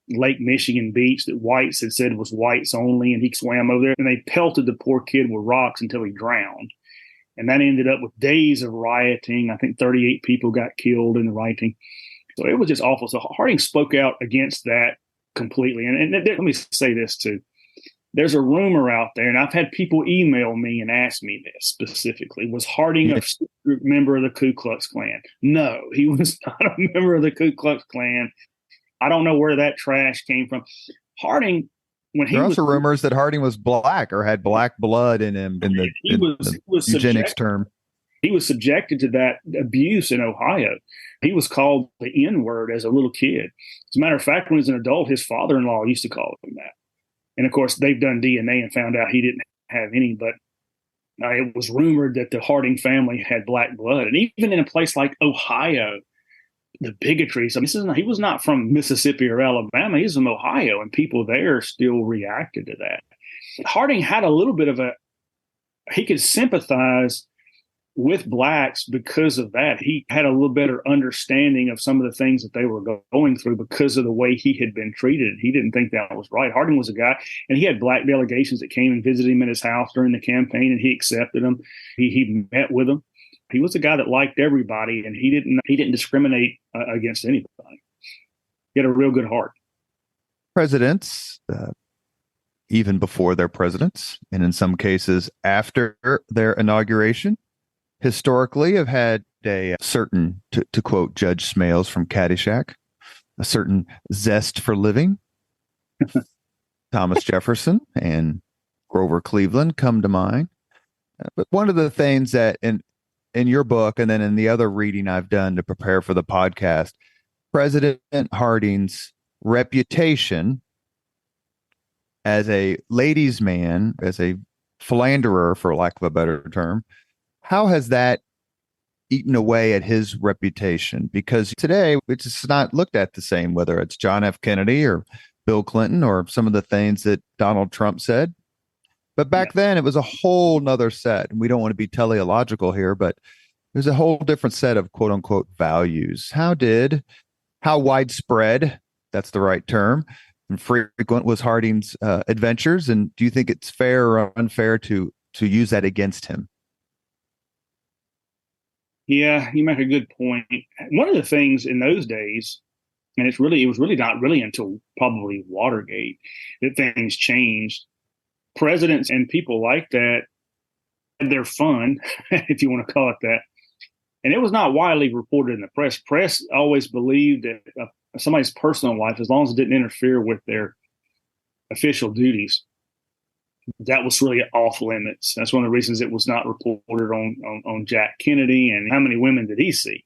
Lake Michigan Beach, that whites had said was whites only, and he swam over there, and they pelted the poor kid with rocks until he drowned. And that ended up with days of rioting. I think 38 people got killed in the rioting. So it was just awful. So Harding spoke out against that completely. And let me say this too. There's a rumor out there, and I've had people email me and ask me this specifically: was Harding a member of the Ku Klux Klan? No, he was not a member of the Ku Klux Klan. I don't know where that trash came from. Harding, when he there are also rumors that Harding was Black or had Black blood in him in the eugenics term. He was subjected to that abuse in Ohio. He was called the N-word as a little kid. As a matter of fact, when he was an adult, his father-in-law used to call him that. And of course, they've done DNA and found out he didn't have any, but it was rumored that the Harding family had Black blood. And even in a place like Ohio, the bigotry. So he was not from Mississippi or Alabama. He's from Ohio, and people there still reacted to that. Harding had a little bit of he could sympathize with Blacks because of that. He had a little better understanding of some of the things that they were going through because of the way he had been treated. He didn't think that was right. Harding was a guy, and he had Black delegations that came and visited him at his house during the campaign, and he accepted them. He met with them. He was a guy that liked everybody, and he didn't discriminate against anybody. He had a real good heart. Presidents, even before they're presidents, and in some cases after their inauguration, historically have had a certain, to quote Judge Smales from Caddyshack, a certain zest for living. Thomas Jefferson and Grover Cleveland come to mind. But one of the things that in your book, and then in the other reading I've done to prepare for the podcast, President Harding's reputation as a ladies' man, as a philanderer, for lack of a better term, how has that eaten away at his reputation? Because today it's just not looked at the same, whether it's John F. Kennedy or Bill Clinton or some of the things that Donald Trump said. But back then it was a whole nother set. And we don't want to be teleological here, but there's a whole different set of quote unquote values. How widespread, that's the right term, and frequent was Harding's adventures? And do you think it's fair or unfair to use that against him? Yeah, you make a good point. One of the things in those days, and it was really not really until probably Watergate that things changed. Presidents and people like that had their fun, if you want to call it that. And it was not widely reported in the press. Press always believed that somebody's personal life, as long as it didn't interfere with their official duties, that was really off limits. That's one of the reasons it was not reported on Jack Kennedy. And how many women did he see,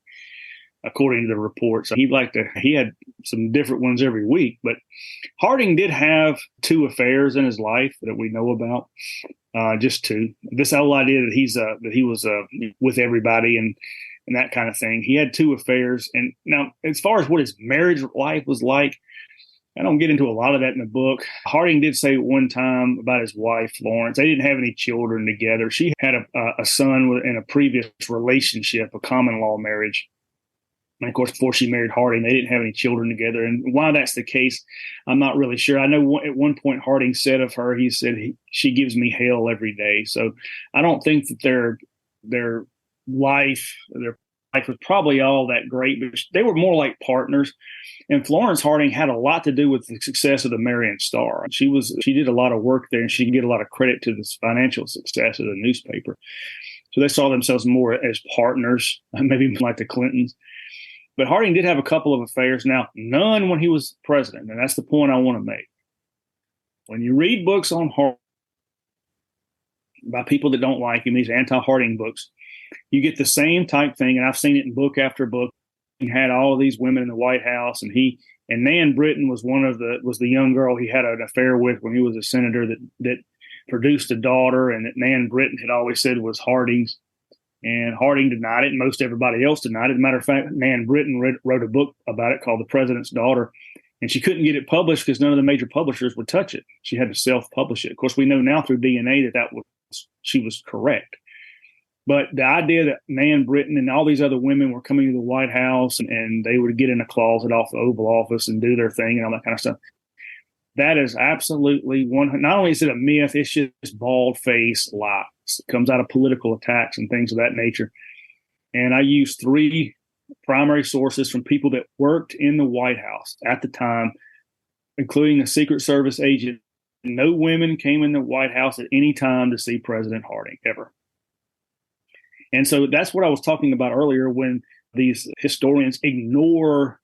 according to the reports? He had some different ones every week. But Harding did have 2 affairs in his life that we know about. Just 2. This whole idea that he was with everybody and that kind of thing. He had 2 affairs. And now, as far as what his marriage life was like, I don't get into a lot of that in the book. Harding did say one time about his wife, Florence, they didn't have any children together. She had a son in a previous relationship, a common law marriage. And of course, before she married Harding, they didn't have any children together. And why that's the case, I'm not really sure. I know at one point Harding said of her, he said, she gives me hell every day. So I don't think that their life was probably all that great, but they were more like partners. And Florence Harding had a lot to do with the success of the Marion Star. She did a lot of work there, and she can get a lot of credit to the financial success of the newspaper. So they saw themselves more as partners, maybe like the Clintons. But Harding did have a couple of affairs. Now, none when he was president, and that's the point I want to make. When you read books on Harding by people that don't like him, these anti-Harding books, you get the same type thing, and I've seen it in book after book. He had all of these women in the White House, and Nan Britton was was the young girl he had an affair with when he was a senator that produced a daughter, and that Nan Britton had always said was Harding's. And Harding denied it, and most everybody else denied it. As a matter of fact, Nan Britton wrote a book about it called The President's Daughter, and she couldn't get it published because none of the major publishers would touch it. She had to self-publish it. Of course, we know now through DNA she was correct. But the idea that Nan Britton and all these other women were coming to the White House and they would get in a closet off the Oval Office and do their thing and all that kind of stuff, that is absolutely not only is it a myth, it's just bald-faced lies. It comes out of political attacks and things of that nature. And I used 3 primary sources from people that worked in the White House at the time, including a Secret Service agent. No women came in the White House at any time to see President Harding, ever. And so that's what I was talking about earlier when these historians ignore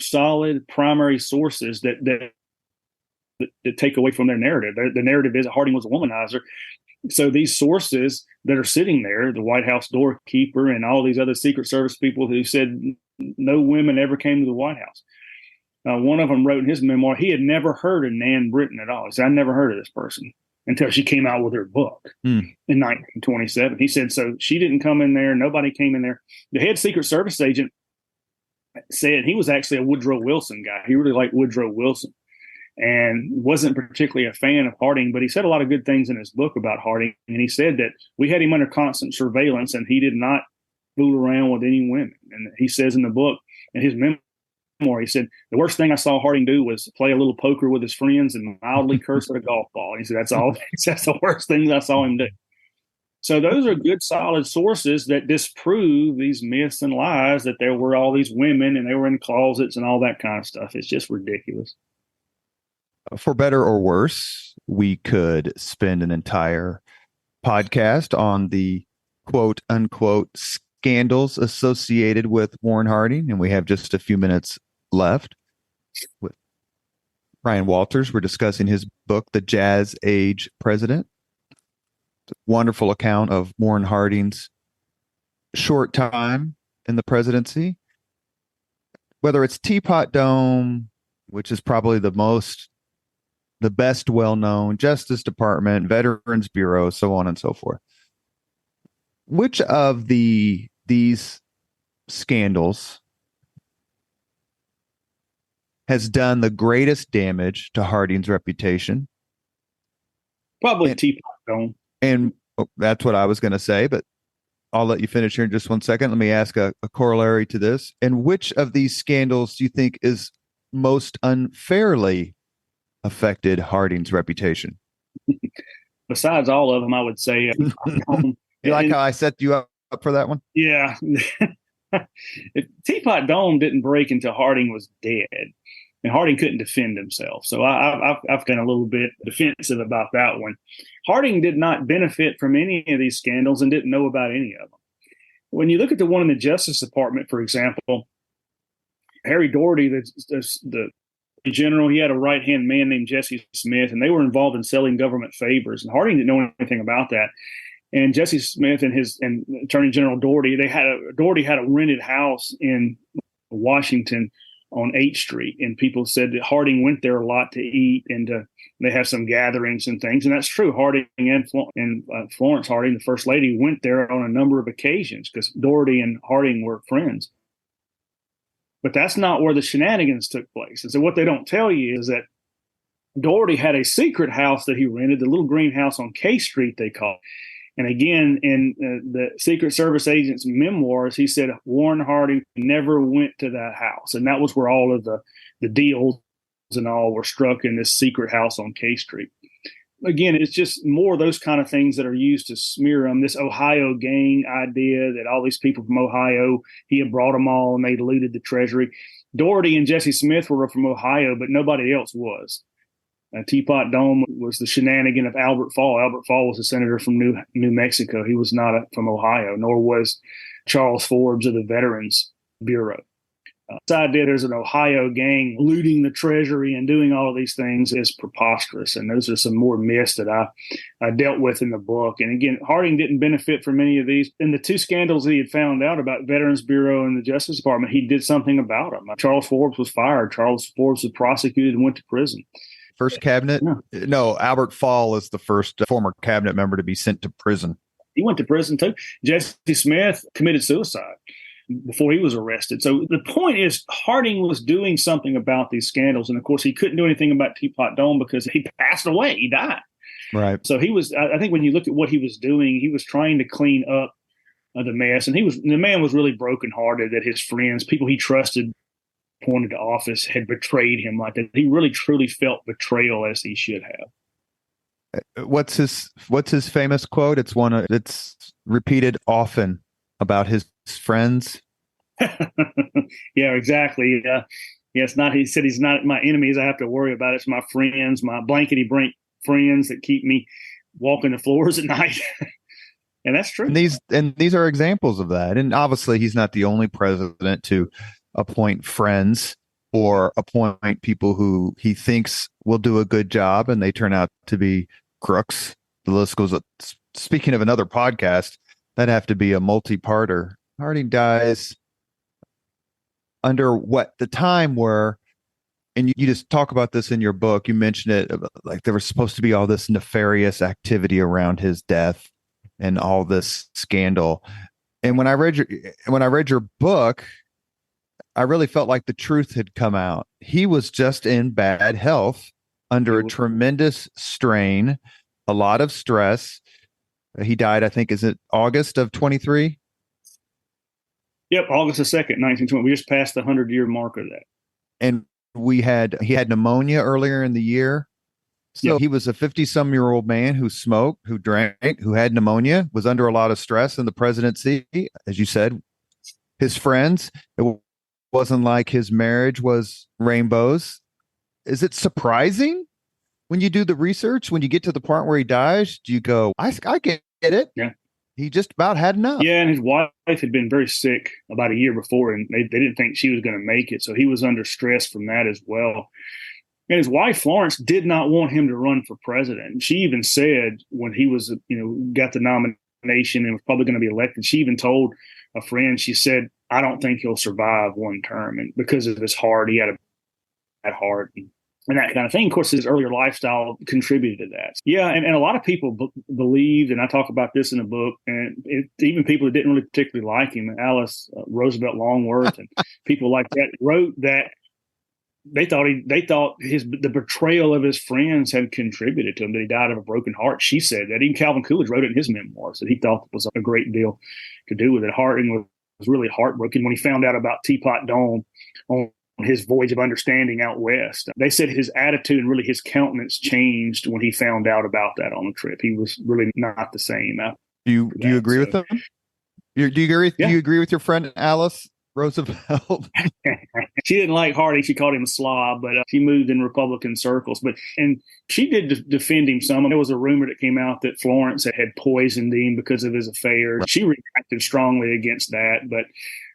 solid primary sources that take away from their narrative. The narrative is that Harding was a womanizer. So these sources that are sitting there, the White House doorkeeper and all these other Secret Service people who said no women ever came to the White House. One of them wrote in his memoir, he had never heard of Nan Britton at all. He said, I never heard of this person until she came out with her book in 1927. He said, so she didn't come in there. Nobody came in there. The head Secret Service agent said he was actually a Woodrow Wilson guy. He really liked Woodrow Wilson and wasn't particularly a fan of Harding, but he said a lot of good things in his book about Harding. And he said that we had him under constant surveillance and he did not fool around with any women. And he says in the book, in his memoir, he said, the worst thing I saw Harding do was play a little poker with his friends and mildly curse at a golf ball. And he said, that's the worst things I saw him do. So those are good, solid sources that disprove these myths and lies that there were all these women and they were in closets and all that kind of stuff. It's just ridiculous. For better or worse, we could spend an entire podcast on the quote unquote scandals associated with Warren Harding, and we have just a few minutes left. With Ryan Walters, we're discussing his book, The Jazz Age President. It's a wonderful account of Warren Harding's short time in the presidency. whether it's Teapot Dome, which is probably the best well-known, Justice Department, Veterans Bureau, so on and so forth. Which of these scandals has done the greatest damage to Harding's reputation? Probably Teapot Dome. And that's what I was going to say, but I'll let you finish here in just 1 second. Let me ask a corollary to this. And which of these scandals do you think is most unfairly affected Harding's reputation? Besides all of them, I would say. You like how I set you up for that one? Yeah. If Teapot Dome didn't break until Harding was dead, and Harding couldn't defend himself. So I've been a little bit defensive about that one. Harding did not benefit from any of these scandals and didn't know about any of them. When you look at the one in the Justice Department, for example, Harry Daugherty, the general, he had a right-hand man named Jesse Smith, and they were involved in selling government favors. And Harding didn't know anything about that. And Jesse Smith and Attorney General Daugherty, Daugherty had a rented house in Washington on 8th Street, and people said that Harding went there a lot to eat, and they have some gatherings and things, and that's true. Harding and Florence Harding, the First Lady, went there on a number of occasions because Daugherty and Harding were friends. But that's not where the shenanigans took place. And so what they don't tell you is that Daugherty had a secret house that he rented, the little green house on K Street, they call it. And again, in the Secret Service agent's memoirs, he said Warren Harding never went to that house. And that was where all of the deals and all were struck, in this secret house on K Street. Again, it's just more of those kind of things that are used to smear him. This Ohio gang idea that all these people from Ohio, he had brought them all and they looted the Treasury. Daugherty and Jesse Smith were from Ohio, but nobody else was. Teapot Dome was the shenanigan of Albert Fall. Albert Fall was a senator from New Mexico. He was not from Ohio, nor was Charles Forbes of the Veterans Bureau. This idea there's an Ohio gang looting the Treasury and doing all of these things is preposterous. And those are some more myths that I dealt with in the book. And again, Harding didn't benefit from any of these. In the two scandals that he had found out about, Veterans Bureau and the Justice Department, he did something about them. Charles Forbes was fired. Charles Forbes was prosecuted and went to prison. First cabinet? No, Albert Fall is the first former cabinet member to be sent to prison. He went to prison too. Jesse Smith committed suicide before he was arrested. So the point is, Harding was doing something about these scandals. And of course, he couldn't do anything about Teapot Dome because he passed away. He died. Right. So I think when you look at what he was doing, he was trying to clean up the mess. And the man was really brokenhearted that his friends, people he trusted, appointed to office, had betrayed him like that. He really truly felt betrayal, as he should have. What's his famous quote? It's one that's repeated often about his friends. Yeah, exactly. It's not. He said he's not my enemies I have to worry about. It's my friends, my blankety blank friends that keep me walking the floors at night. And that's true. And these are examples of that. And obviously, he's not the only president to appoint friends or appoint people who he thinks will do a good job and they turn out to be crooks. The list goes up. Speaking of another podcast, that'd have to be a multi-parter. Harding dies under what the time were, and you just talk about this in your book. You mentioned it, like there was supposed to be all this nefarious activity around his death and all this scandal. And when I read your book, I really felt like the truth had come out. He was just in bad health under a tremendous strain, a lot of stress. He died, I think, is it August of 23? Yep, August the 2nd, 1920. We just passed the 100-year mark of that. And he had pneumonia earlier in the year. So He was a 50-some-year-old man who smoked, who drank, who had pneumonia, was under a lot of stress in the presidency. As you said, his friends, it wasn't like his marriage was rainbows. Is it surprising when you do the research, when you get to the part where he dies, do you go, I get it? Yeah. He just about had enough. Yeah, and his wife had been very sick about a year before, and they didn't think she was going to make it. So he was under stress from that as well. And his wife, Florence, did not want him to run for president. She even said when he was, got the nomination and was probably going to be elected, she even told a friend, she said, I don't think he'll survive one term. And because of his heart, he had a bad heart and that kind of thing. Of course, his earlier lifestyle contributed to that. Yeah, and a lot of people believed, and I talk about this in the book, and even people that didn't really particularly like him, Alice Roosevelt Longworth, and people like that, wrote that they thought the betrayal of his friends had contributed to him, that he died of a broken heart. She said that. Even Calvin Coolidge wrote it in his memoirs, that he thought it was a great deal to do with it. Harding was really heartbroken when he found out about Teapot Dome on his voyage of understanding out west. They said his attitude and really his countenance changed when he found out about that on the trip. He was really not the same. Do you agree with them? Do you agree with your friend Alice Roosevelt? She didn't like Harding. She called him a slob, but she moved in Republican circles. And she did defend him some. There was a rumor that came out that Florence had poisoned him because of his affairs. Right. She reacted strongly against that, but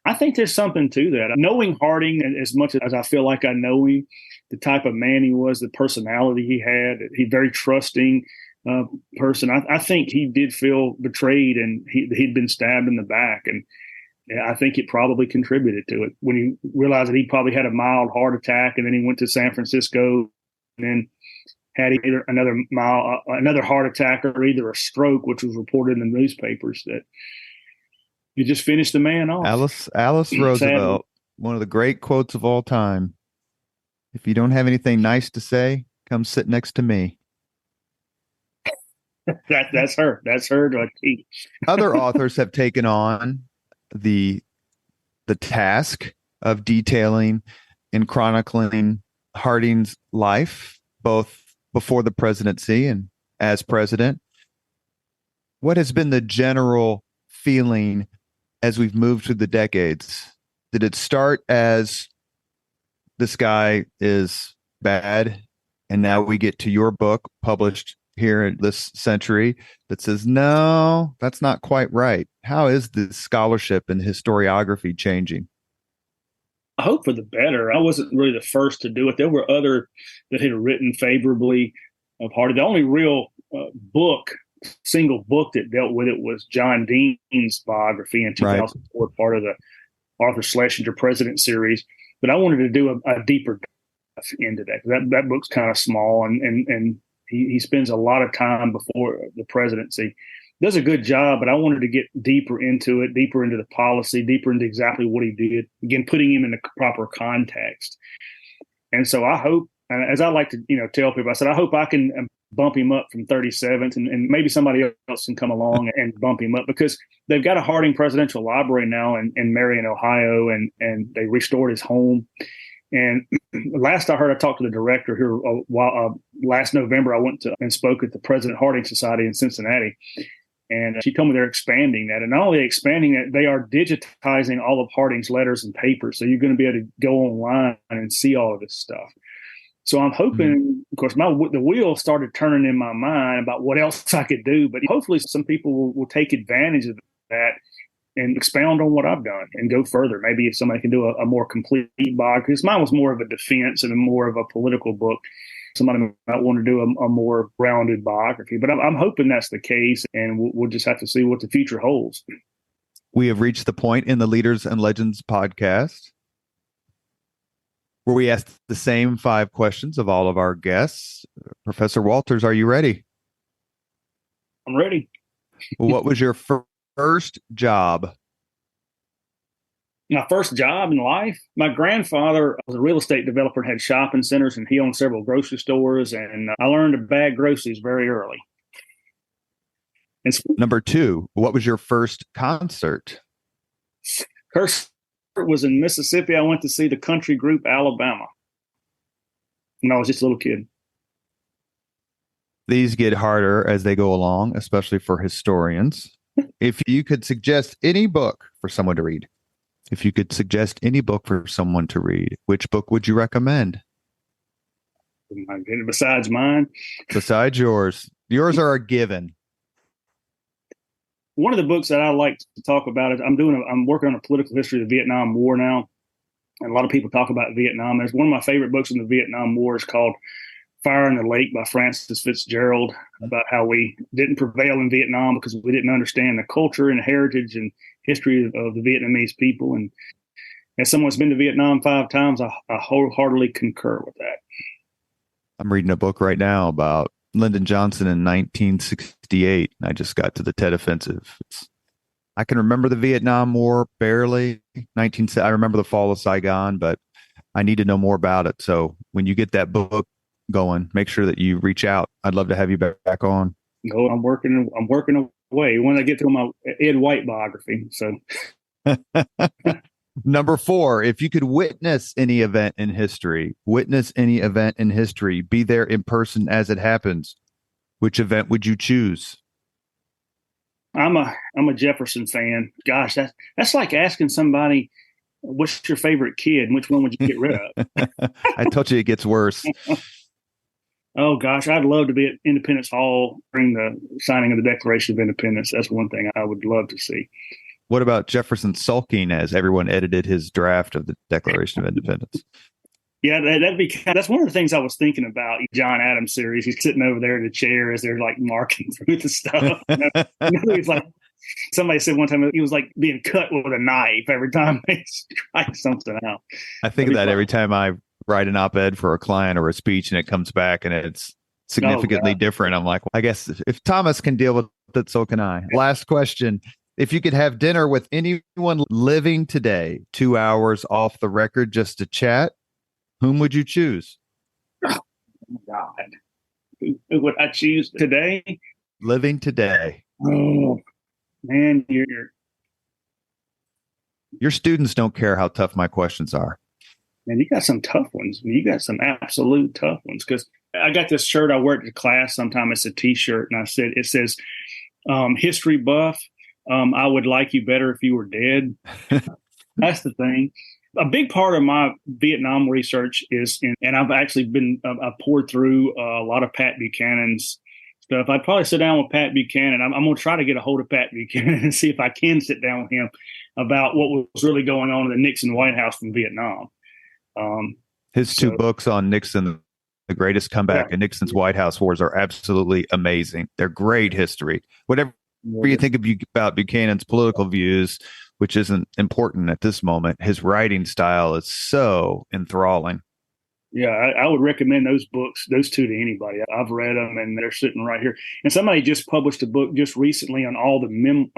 I think there's something to that. Knowing Harding as much as I feel like I know him, the type of man he was, the personality he had, he's very trusting person. I think he did feel betrayed, and he'd been stabbed in the back, and I think it probably contributed to it when he realized that he probably had a mild heart attack, and then he went to San Francisco and then had either another heart attack or either a stroke, which was reported in the newspapers. That you just finished the man off. Alice Roosevelt, one of the great quotes of all time. If you don't have anything nice to say, come sit next to me. That's her. That's her. Other authors have taken on the task of detailing and chronicling Harding's life, both before the presidency and as president. What has been the general feeling as we've moved through the decades? Did it start as this guy is bad, and now we get to your book published here in this century that says, no, that's not quite right? How is the scholarship and historiography changing? I hope for the better. I wasn't really the first to do it. There were other that had written favorably of Harding. The only real single book that dealt with it was John Dean's biography in 2004, right, part of the Arthur Schlesinger President series. But I wanted to do a deeper dive into that. That book's kind of small, and he spends a lot of time before the presidency. Does a good job, but I wanted to get deeper into it, deeper into the policy, deeper into exactly what he did. Again, putting him in the proper context. And so I hope, as I like to tell people, I said, I hope I can bump him up from 37th, and maybe somebody else can come along and bump him up, because they've got a Harding Presidential Library now in Marion, Ohio, and they restored his home. And last I heard, I talked to the director here last November. I went and spoke at the President Harding Society in Cincinnati. And she told me they're expanding that. And not only expanding it, they are digitizing all of Harding's letters and papers. So you're going to be able to go online and see all of this stuff. So I'm hoping, of course, the wheel started turning in my mind about what else I could do. But hopefully some people will take advantage of that and expound on what I've done and go further. Maybe if somebody can do a more complete biography, because mine was more of a defense and more of a political book. Somebody might want to do a more rounded biography, but I'm hoping that's the case, and we'll just have to see what the future holds. We have reached the point in the Leaders and Legends podcast where we ask the same 5 questions of all of our guests. Professor Walters, are you ready? I'm ready. What was your first job? My first job in life, my grandfather was a real estate developer and had shopping centers, and he owned several grocery stores, and I learned to bag groceries very early. And number 2, what was your first concert? First was in Mississippi. I went to see the country group Alabama when I was just a little kid. These get harder as they go along, especially for historians. If you could suggest any book for someone to read, which book would you recommend? Besides mine? Besides yours. Yours are a given. One of the books that I like to talk about is I'm working on a political history of the Vietnam War now. And a lot of people talk about Vietnam. There's one of my favorite books in the Vietnam War is called Fire in the Lake by Francis Fitzgerald, about how we didn't prevail in Vietnam because we didn't understand the culture and heritage and history of the Vietnamese people. And as someone who's been to Vietnam 5 times, I wholeheartedly concur with that. I'm reading a book right now about Lyndon Johnson in 1968. I just got to the Tet Offensive. I can remember the Vietnam War barely. I remember the fall of Saigon, but I need to know more about it. So when you get that book going, make sure that you reach out. I'd love to have you back on. No, I'm working away when I get to my Ed White biography. So Number 4, if you could witness any event in history, be there in person as it happens, which event would you choose? I'm a Jefferson fan. Gosh, that's like asking somebody, what's your favorite kid and which one would you get rid of? I told you it gets worse. Oh, gosh, I'd love to be at Independence Hall during the signing of the Declaration of Independence. That's one thing I would love to see. What about Jefferson sulking as everyone edited his draft of the Declaration of Independence? Yeah, that's one of the things I was thinking about. John Adams series. He's sitting over there in the chair as they're like marking through the stuff. He's like, somebody said one time he was like being cut with a knife every time they write something out. I think of that every time I write an op-ed for a client or a speech and it comes back and it's significantly different. I'm like, well, I guess if Thomas can deal with it, so can I. Last question. If you could have dinner with anyone living today, 2 hours off the record just to chat, whom would you choose? Oh, God. Who would I choose today? Living today. Oh, man, your students don't care how tough my questions are. Man, you got some tough ones. You got some absolute tough ones. Because I got this shirt I wear to class. Sometimes it's a T-shirt, and it says, "History buff. I would like you better if you were dead." That's the thing. A big part of my Vietnam research is, and I've actually I poured through a lot of Pat Buchanan's stuff. I'd probably sit down with Pat Buchanan. I'm going to try to get a hold of Pat Buchanan and see if I can sit down with him about what was really going on in the Nixon White House from Vietnam. His 2 books on Nixon, The Greatest Comeback and Nixon's White House Wars, are absolutely amazing. They're great history. Whatever you think about Buchanan's political views, which isn't important at this moment, his writing style is so enthralling. Yeah, I would recommend those books, those 2, to anybody. I've read them, and they're sitting right here. And somebody just published a book just recently on all the memos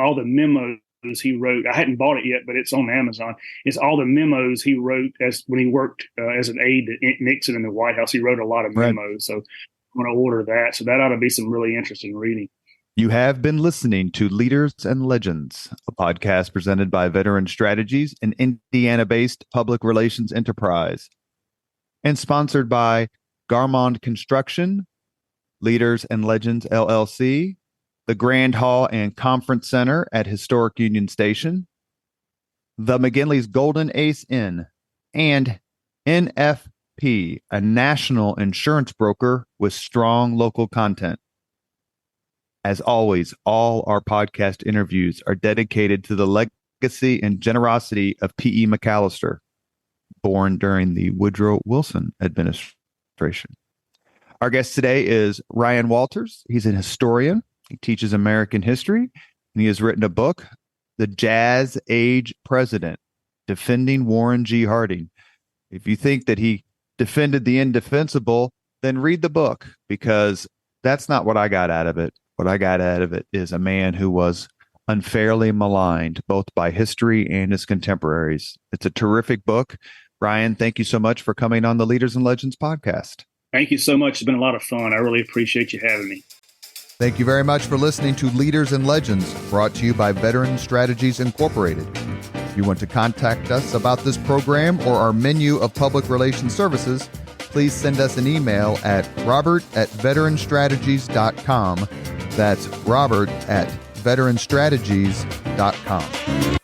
he wrote. I hadn't bought it yet, but it's on Amazon. It's all the memos he wrote when he worked as an aide to Nixon in the White House. He wrote a lot of memos, right. So I'm going to order that. So that ought to be some really interesting reading. You have been listening to Leaders and Legends, a podcast presented by Veteran Strategies, an Indiana-based public relations enterprise, and sponsored by Garmond Construction, Leaders and Legends LLC, the Grand Hall and Conference Center at Historic Union Station, the McGinley's Golden Ace Inn, and NFP, a national insurance broker with strong local content. As always, all our podcast interviews are dedicated to the legacy and generosity of P.E. McAllister, born during the Woodrow Wilson administration. Our guest today is Ryan Walters. He's an historian. He teaches American history, and he has written a book, The Jazz Age President, Defending Warren G. Harding. If you think that he defended the indefensible, then read the book, because that's not what I got out of it. What I got out of it is a man who was unfairly maligned, both by history and his contemporaries. It's a terrific book. Ryan, thank you so much for coming on the Leaders and Legends podcast. Thank you so much. It's been a lot of fun. I really appreciate you having me. Thank you very much for listening to Leaders and Legends, brought to you by Veteran Strategies Incorporated. If you want to contact us about this program or our menu of public relations services, please send us an email at robert@veteranstrategies.com. That's robert@veteranstrategies.com.